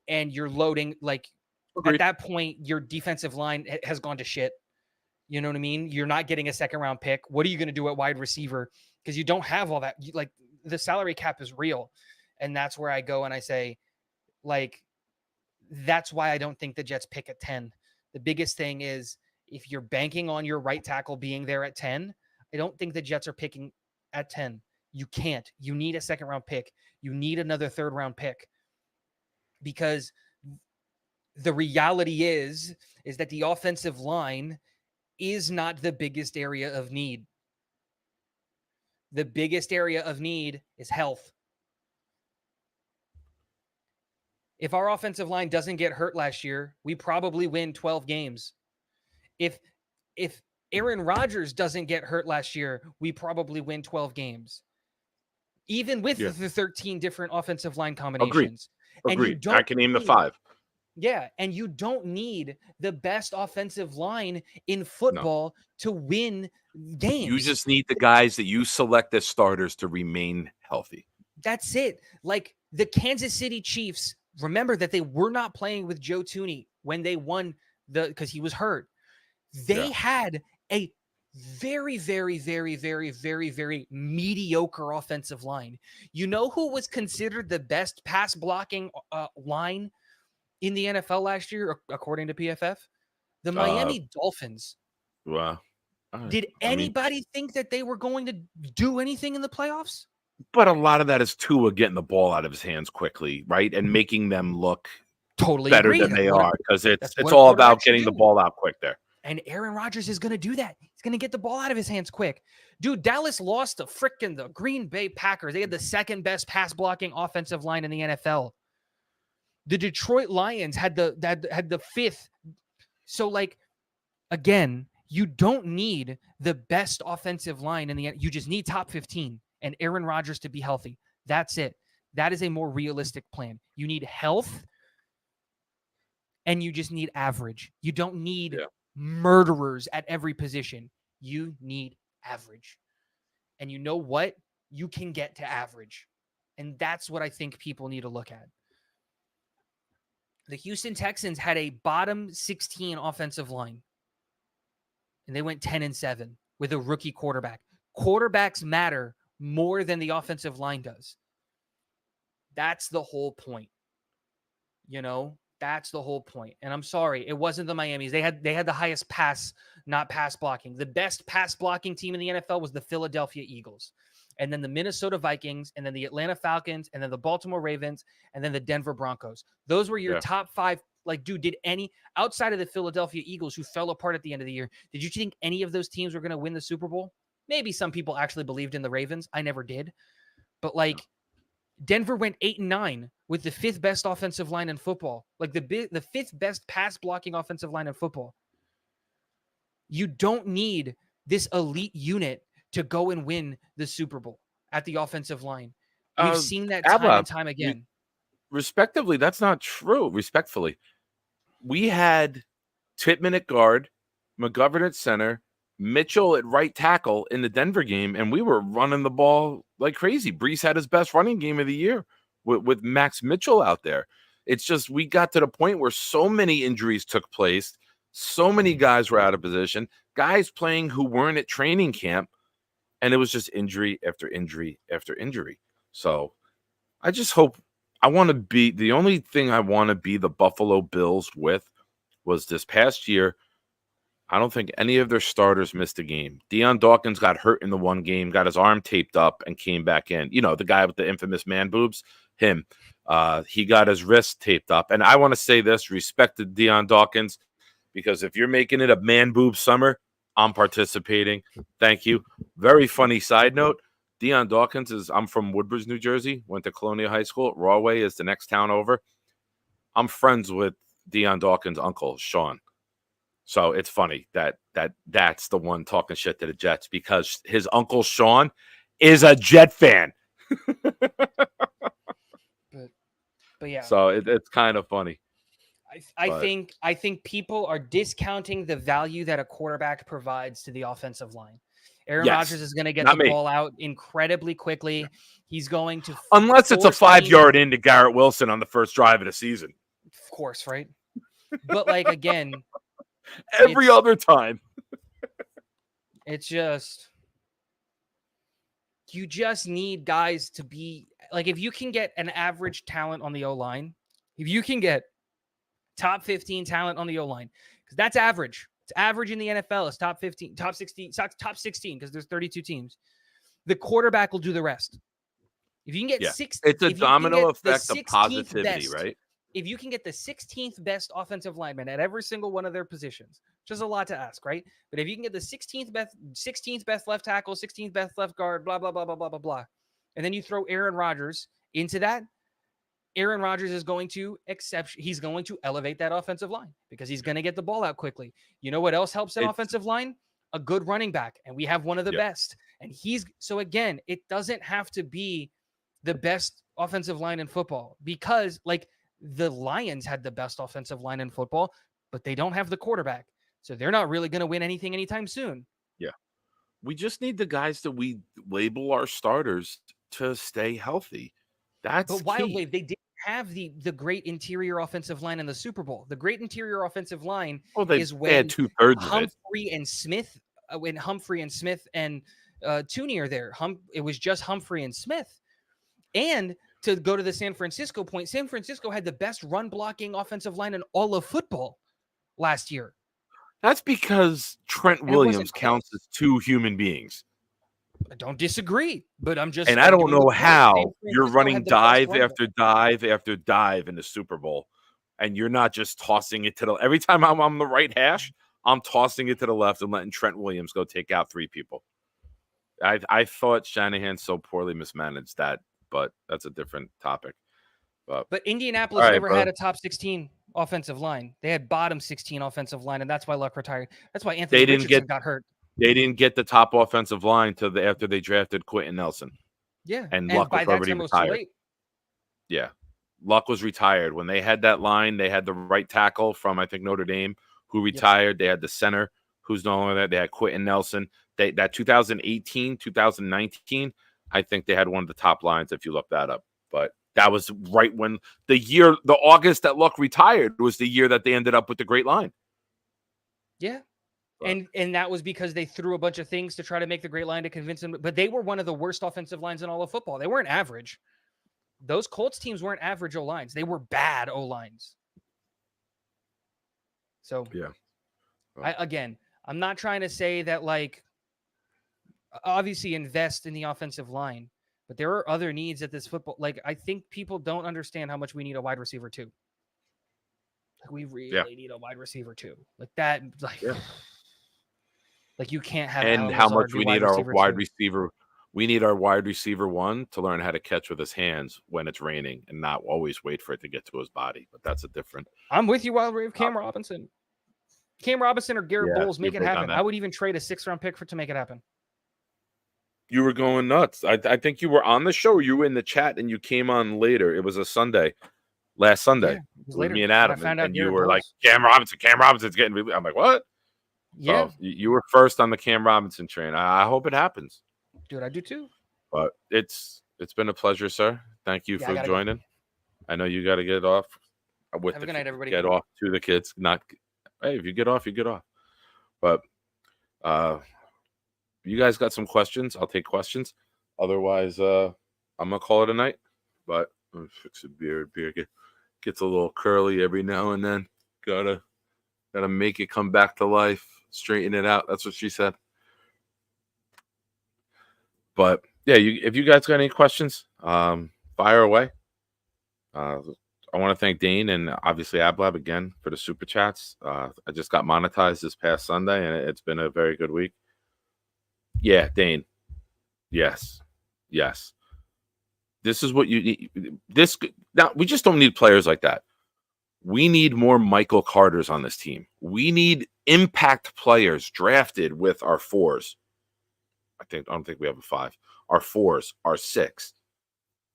and you're loading, at that point, your defensive line has gone to shit. You know what I mean? You're not getting a second round pick. What are you going to do at wide receiver? Because you don't have all that. The salary cap is real. And that's where I go and I say, that's why I don't think the Jets pick at 10. The biggest thing is if you're banking on your right tackle being there at 10, I don't think the Jets are picking at 10. You can't. You need a second round pick. You need another third round pick. Because the reality is that the offensive line is not the biggest area of need. The biggest area of need is health. If our offensive line doesn't get hurt last year, we probably win 12 games. If Aaron Rodgers doesn't get hurt last year, we probably win 12 games. Even with the 13 different offensive line combinations. Agreed. I can name the 5. Yeah, and you don't need the best offensive line in football to win games. You just need the guys that you select as starters to remain healthy. That's it. Like the Kansas City Chiefs, remember that they were not playing with Joe Thuney when they won because he was hurt. They had a very, very, very, very, very, very mediocre offensive line. You know who was considered the best pass blocking line in the NFL last year, according to PFF? The Miami Dolphins. Wow. Did anybody think that they were going to do anything in the playoffs? But a lot of that is Tua getting the ball out of his hands quickly, right? And making them look totally better than they are because it's all about getting the ball out quick there. And Aaron Rodgers is going to do that. He's going to get the ball out of his hands quick. Dude, Dallas lost to the Green Bay Packers. They had the second best pass blocking offensive line in the NFL. The Detroit Lions had the fifth. So, like, again, you don't need the best offensive line in the end. You just need top 15 and Aaron Rodgers to be healthy. That's it. That is a more realistic plan. You need health and you just need average. You don't need murderers at every position. You need average. And you know what? You can get to average. And that's what I think people need to look at. The Houston Texans had a bottom 16 offensive line. And they went 10-7 with a rookie quarterback. Quarterbacks matter more than the offensive line does. That's the whole point. You know, that's the whole point. And I'm sorry, it wasn't the Miamis. They had the highest pass, not pass blocking. The best pass blocking team in the NFL was the Philadelphia Eagles. And then the Minnesota Vikings, and then the Atlanta Falcons, and then the Baltimore Ravens, and then the Denver Broncos. Those were your top five. Like, dude, did any outside of the Philadelphia Eagles who fell apart at the end of the year, did you think any of those teams were going to win the Super Bowl? Maybe some people actually believed in the Ravens. I never did. But like, Denver went 8-9 with the fifth best offensive line in football. Like the fifth best pass blocking offensive line in football. You don't need this elite unit to go and win the Super Bowl at the offensive line. We've seen that time and time again. Respectively, that's not true. Respectfully, we had Tittman at guard, McGovern at center, Mitchell at right tackle in the Denver game, and we were running the ball like crazy. Brees had his best running game of the year with Max Mitchell out there. It's just we got to the point where so many injuries took place, so many guys were out of position, guys playing who weren't at training camp, and it was just injury after injury after injury. So I just hope the only thing I want to be the Buffalo Bills with was this past year. I don't think any of their starters missed a game. Deion Dawkins got hurt in the one game, got his arm taped up, and came back in. You know, the guy with the infamous man boobs, him. He got his wrist taped up. And I want to say this, respect to Deion Dawkins, because if you're making it a man boob summer, I'm participating. Thank you. Very funny side note. Deion Dawkins I'm from Woodbridge, New Jersey, went to Colonial High School. Rahway is the next town over. I'm friends with Deion Dawkins' uncle, Sean. So it's funny that's the one talking shit to the Jets because his uncle Sean is a Jet fan. but yeah. So it's kind of funny. I think people are discounting the value that a quarterback provides to the offensive line. Aaron Rodgers is going to get the ball out incredibly quickly. He's going to unless it's a 5-yard into Garrett Wilson on the first drive of the season. Of course, right? But like again, every other time. It's just you just need guys to be like if you can get an average talent on the O-line, if you can get top 15 talent on the O-line, because that's average. It's average in the NFL. It's top 15, top 16, top 16 because there's 32 teams. The quarterback will do the rest. If you can get it's a domino effect of positivity, right? If you can get the 16th best offensive lineman at every single one of their positions, which is a lot to ask, right? But if you can get the 16th best left tackle, 16th best left guard, blah, blah, blah, blah, blah, blah, blah, and then you throw Aaron Rodgers into that, Aaron Rodgers is going to he's going to elevate that offensive line because he's going to get the ball out quickly. You know what else helps an offensive line? A good running back. And we have one of the best. And so again, it doesn't have to be the best offensive line in football because like the Lions had the best offensive line in football, but they don't have the quarterback. So they're not really going to win anything anytime soon. Yeah. We just need the guys that we label our starters to stay healthy. That's But Wildwave, they didn't have the great interior offensive line in the Super Bowl. The great interior offensive line is when they had 2/3 Humphrey and Smith, when Humphrey and Smith and Tooney are there. It was just Humphrey and Smith. And to go to the San Francisco point, San Francisco had the best run blocking offensive line in all of football last year. That's because Trent Williams counts as two human beings. I don't disagree, but I'm just. And I don't know how you're running dive after dive after dive in the Super Bowl, and you're not just tossing it to every time I'm on the right hash, I'm tossing it to the left and letting Trent Williams go take out 3 people. I thought Shanahan so poorly mismanaged that, but that's a different topic. But Indianapolis All right, never brother. had a top 16 offensive line. They had bottom 16 offensive line, and that's why Luck retired. That's why Anthony Richardson got hurt. They didn't get the top offensive line till after they drafted Quentin Nelson. Yeah, And Luck by was that already time it was too retired. late. Yeah. Luck was retired. When they had that line, they had the right tackle from, I think, Notre Dame, who retired. They had the center, who's no longer there. They had Quentin Nelson. That 2018, 2019, I think they had one of the top lines if you look that up. But that was right when the August that Luck retired was the year that they ended up with the great line. Yeah. And that was because they threw a bunch of things to try to make the great line to convince them. But they were one of the worst offensive lines in all of football. They weren't average. Those Colts teams weren't average O-lines. They were bad O-lines. So, yeah. I'm not trying to say that, like, obviously invest in the offensive line, but there are other needs at this football. Like, I think people don't understand how much we need a wide receiver too. Like, we really need a wide receiver too. Like that, like you can't have. And Allen how Lazard much be we need our wide two. receiver. We need our wide receiver 1 to learn how to catch with his hands when it's raining and not always wait for it to get to his body. But that's a different. I'm with you, Wild Rave. Cam Robinson. Cam Robinson or Garrett Bowles, make it happen. I would even trade a 6th-round pick to make it happen. You were going nuts. I think you were on the show. You were in the chat and you came on later. It was a Sunday, last Sunday. Yeah, it was with later. Me and Adam. I found out and you Garrett were Bowles. like, Cam Robinson's getting. I'm like, what? Yeah. So you were first on the Cam Robinson train. I hope it happens. Dude, I do too. But it's been a pleasure, sir. Thank you for joining. Go. I know you got to get off. Have a good night, everybody. Get off to the kids. Hey, if you get off, you get off. But you guys got some questions? I'll take questions. Otherwise, I'm gonna call it a night. But fix a beard. Beard gets a little curly every now and then. Gotta make it come back to life. Straighten it out. That's what she said. But yeah, if you guys got any questions, fire away. I want to thank Dane and obviously Ablab again for the super chats. I just got monetized this past Sunday, and it's been a very good week. Yeah, Dane. Yes. This is what you need. Now we just don't need players like that. We need more Michael Carters on this team. We need impact players drafted with our 4s. I don't think we have a 5. Our 4s, our 6.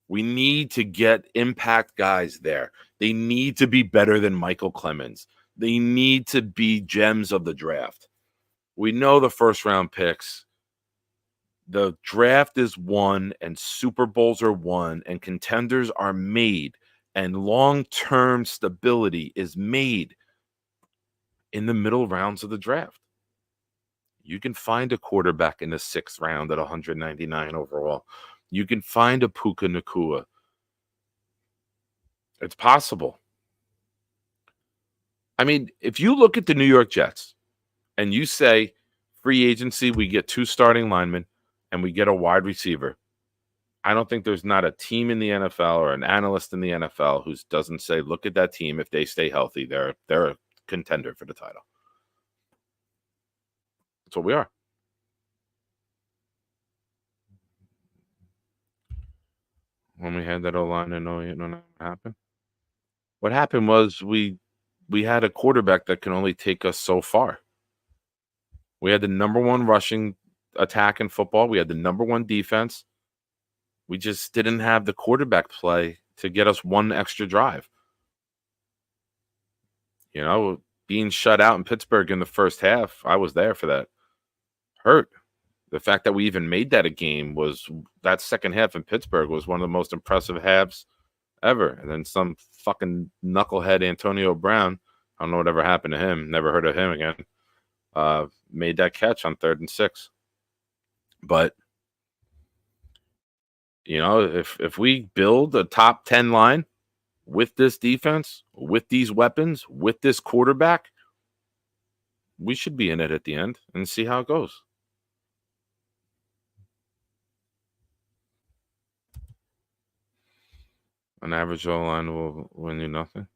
We need to get impact guys there. They need to be better than Michael Clemens. They need to be gems of the draft. We know the first round picks. The draft is won and Super Bowls are won and contenders are made and long-term stability is made in the middle rounds of the draft. You can find a quarterback in the 6th round at 199 overall. You can find a Puka Nacua. It's possible. I mean, if you look at the New York Jets and you say free agency, we get 2 starting linemen and we get a wide receiver, I don't think there's not a team in the NFL or an analyst in the NFL who doesn't say, look at that team. If they stay healthy, they're a contender for the title. That's what we are. When we had that O-line, I know what happened. What happened was we had a quarterback that can only take us so far. We had the number 1 rushing attack in football. We had the number 1 defense. We just didn't have the quarterback play to get us 1 extra drive. You know, being shut out in Pittsburgh in the first half, I was there for that. Hurt. The fact that we even made that a game was that second half in Pittsburgh was one of the most impressive halves ever. And then some fucking knucklehead Antonio Brown, I don't know whatever happened to him, never heard of him again, made that catch on 3rd and 6. But you know, if we build a top 10 line with this defense, with these weapons, with this quarterback, we should be in it at the end and see how it goes. An average O-line will win you nothing.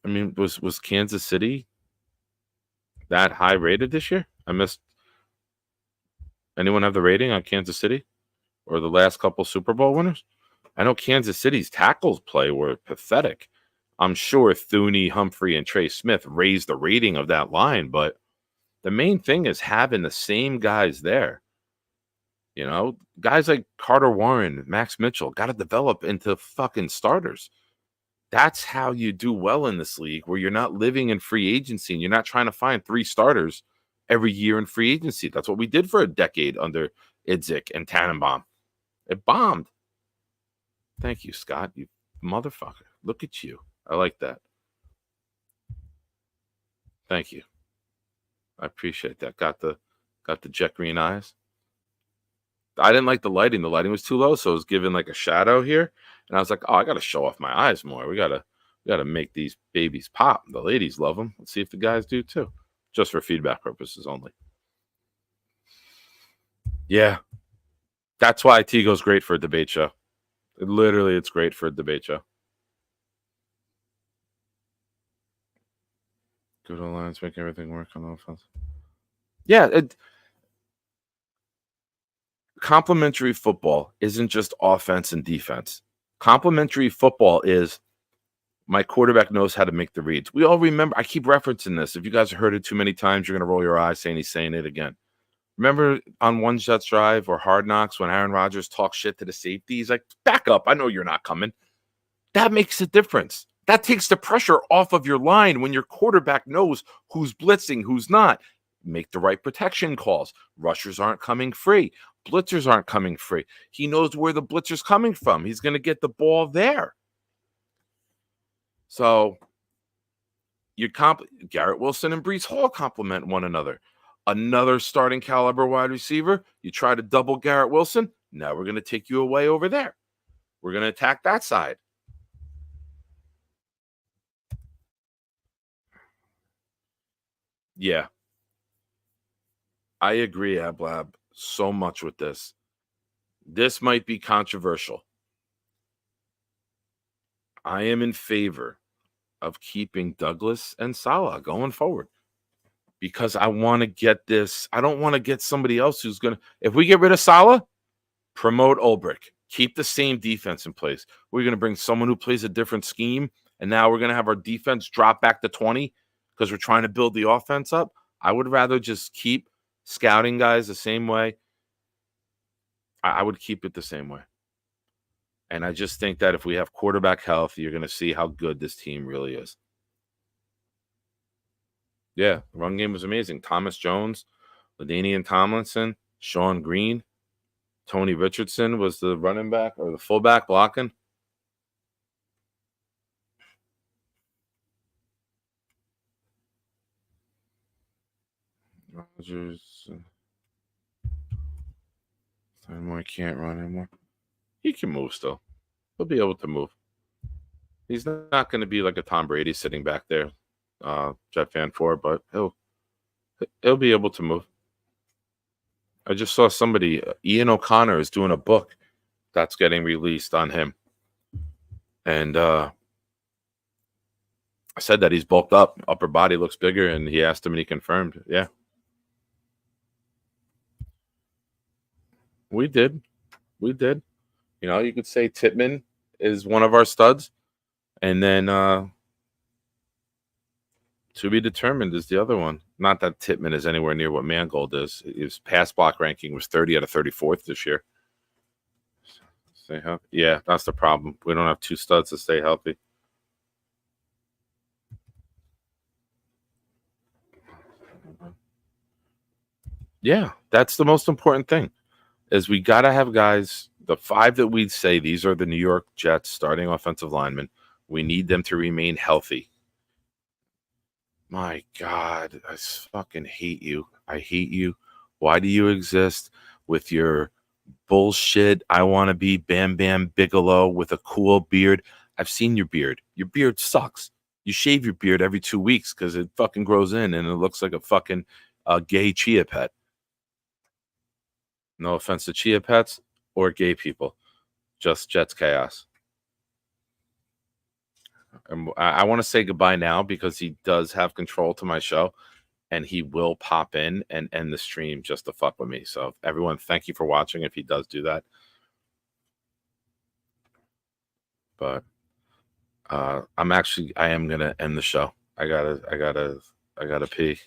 I mean, was Kansas City that high rated this year? I missed. Anyone have the rating on Kansas City or the last couple Super Bowl winners? I know Kansas City's tackles play were pathetic. I'm sure Thuney, Humphrey, and Trey Smith raised the rating of that line, but the main thing is having the same guys there. You know, guys like Carter Warren, Max Mitchell got to develop into fucking starters. That's how you do well in this league, where you're not living in free agency and you're not trying to find 3 starters every year in free agency. That's what we did for a decade under Idzik and Tannenbaum. It bombed. Thank you, Scott. You motherfucker. Look at you. I like that. Thank you. I appreciate that. Got the jet green eyes. I didn't like the lighting. The lighting was too low, so it was giving like a shadow here. And I was like, oh, I got to show off my eyes more. We gotta make these babies pop. The ladies love them. Let's see if the guys do too. Just for feedback purposes only. Yeah. That's why Tigo's great for a debate show. Literally, it's great for a debate show. Good old lines make everything work on offense. Yeah, complementary football isn't just offense and defense. Complementary football is my quarterback knows how to make the reads. We all remember, I keep referencing this. If you guys have heard it too many times, you're going to roll your eyes saying he's saying it again. Remember on One Jets Drive or Hard Knocks when Aaron Rodgers talks shit to the safety? He's like, back up. I know you're not coming. That makes a difference. That takes the pressure off of your line when your quarterback knows who's blitzing, who's not. Make the right protection calls. Rushers aren't coming free. Blitzers aren't coming free. He knows where the blitzer's coming from. He's going to get the ball there. So Garrett Wilson and Breece Hall complement one another. Another starting caliber wide receiver. You try to double Garrett Wilson. Now we're going to take you away over there. We're going to attack that side. Yeah. I agree, Ablab, so much with this. This might be controversial. I am in favor of keeping Douglas and Salah going forward because I want to get this. I don't want to get somebody else who's going to, if we get rid of Salah, promote Ulbrich. Keep the same defense in place. We're going to bring someone who plays a different scheme, and now we're going to have our defense drop back to 20 because we're trying to build the offense up. I would rather just keep scouting guys the same way. I would keep it the same way. And I just think that if we have quarterback health, you're going to see how good this team really is. Yeah, the run game was amazing. Thomas Jones, LaDainian Tomlinson, Sean Green, Tony Richardson was the running back or the fullback blocking. Rodgers. Anymore, he can't run anymore. He can move still. He'll be able to move. He's not going to be like a Tom Brady sitting back there, Jet fan 4, but he'll be able to move. I just saw somebody, Ian O'Connor is doing a book that's getting released on him. And I said that he's bulked up. Upper body looks bigger, and he asked him and he confirmed. Yeah. We did. You know, you could say Tittman is one of our studs. And then to be determined is the other one. Not that Tittman is anywhere near what Mangold is. His pass block ranking was 30 out of 34th this year. Stay healthy. Yeah, that's the problem. We don't have 2 studs to stay healthy. Yeah, that's the most important thing. Is we got to have guys, the 5 that we'd say these are the New York Jets starting offensive linemen. We need them to remain healthy. My God, I fucking hate you. I hate you. Why do you exist with your bullshit? I want to be Bam Bam Bigelow with a cool beard. I've seen your beard. Your beard sucks. You shave your beard every 2 weeks because it fucking grows in and it looks like a fucking gay chia pet. No offense to chia pets or gay people. Just Jets chaos. And I want to say goodbye now because he does have control to my show, and he will pop in and end the stream just to fuck with me. So everyone, thank you for watching if he does do that. But I am gonna end the show. I gotta pee.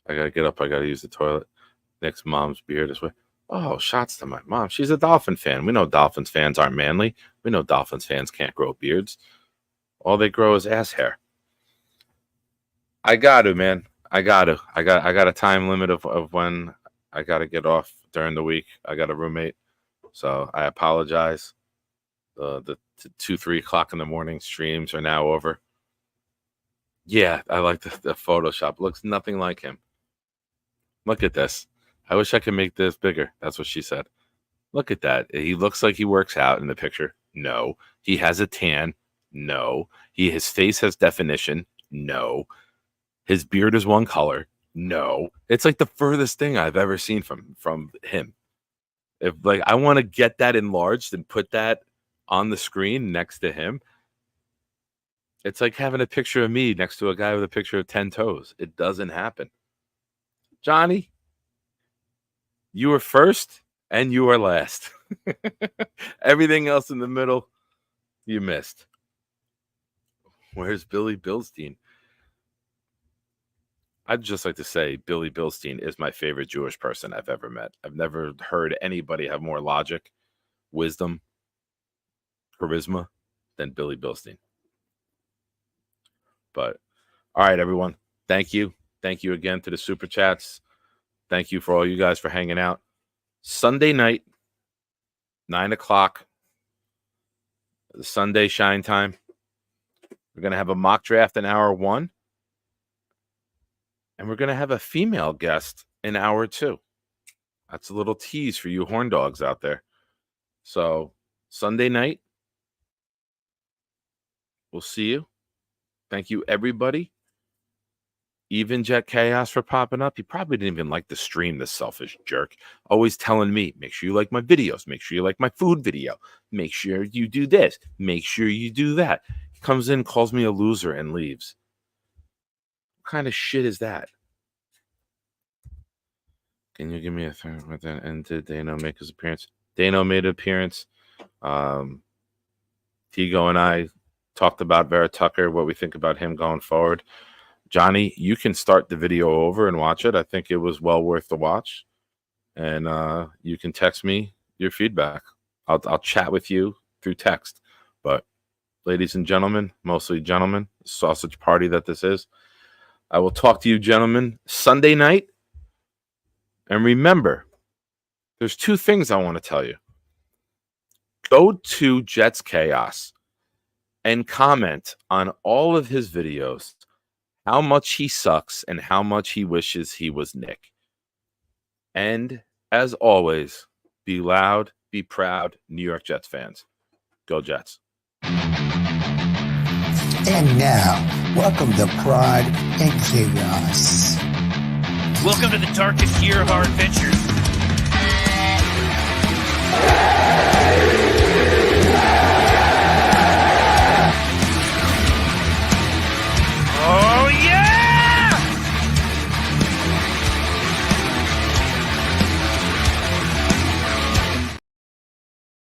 I gotta get up. I gotta use the toilet. Nick's mom's beard is way. Oh, shots to my mom. She's a Dolphin fan. We know Dolphins fans aren't manly. We know Dolphins fans can't grow beards. All they grow is ass hair. I got to, man. I got a time limit of when I got to get off during the week. I got a roommate, so I apologize. The 2-3 o'clock in the morning streams are now over. Yeah, I like the Photoshop. Looks nothing like him. Look at this. I wish I could make this bigger. That's what she said. Look at that. He looks like he works out in the picture. No. He has a tan. No. His face has definition. No. His beard is one color. No. It's like the furthest thing I've ever seen from him. If like I want to get that enlarged and put that on the screen next to him, it's like having a picture of me next to a guy with a picture of 10 toes. It doesn't happen. Johnny, you were first and you were last. Everything else in the middle, you missed. Where's Billy Bilstein? I'd just like to say Billy Bilstein is my favorite Jewish person I've ever met. I've never heard anybody have more logic, wisdom, charisma than Billy Bilstein. But all right, everyone. Thank you. Thank you again to the super chats. Thank you for all you guys for hanging out. Sunday night, 9 o'clock, the Sunday shine time. We're going to have a mock draft in hour 1. And we're going to have a female guest in hour 2. That's a little tease for you horn dogs out there. So Sunday night, we'll see you. Thank you, everybody. Even Jet Chaos for popping up. He probably didn't even like the stream, this selfish jerk. Always telling me, make sure you like my videos. Make sure you like my food video. Make sure you do this. Make sure you do that. He comes in, calls me a loser, and leaves. What kind of shit is that? Can you give me a third with that? And did Dano make his appearance? Dano made an appearance. Tigo and I talked about Vera Tucker, what we think about him going forward. Johnny, you can start the video over and watch it. I think it was well worth the watch. And you can text me your feedback. I'll chat with you through text. But ladies and gentlemen, mostly gentlemen, sausage party that this is, I will talk to you gentlemen Sunday night. And remember, there's 2 things I want to tell you. Go to Jets Chaos and comment on all of his videos how much he sucks and how much he wishes he was Nick. And as always, be loud, be proud, New York Jets fans. Go Jets. And now, welcome to Pride and Chaos. Welcome to the darkest year of our adventures. Oh, yeah!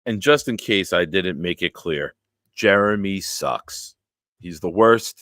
And just in case I didn't make it clear, Jeremy sucks. He's the worst.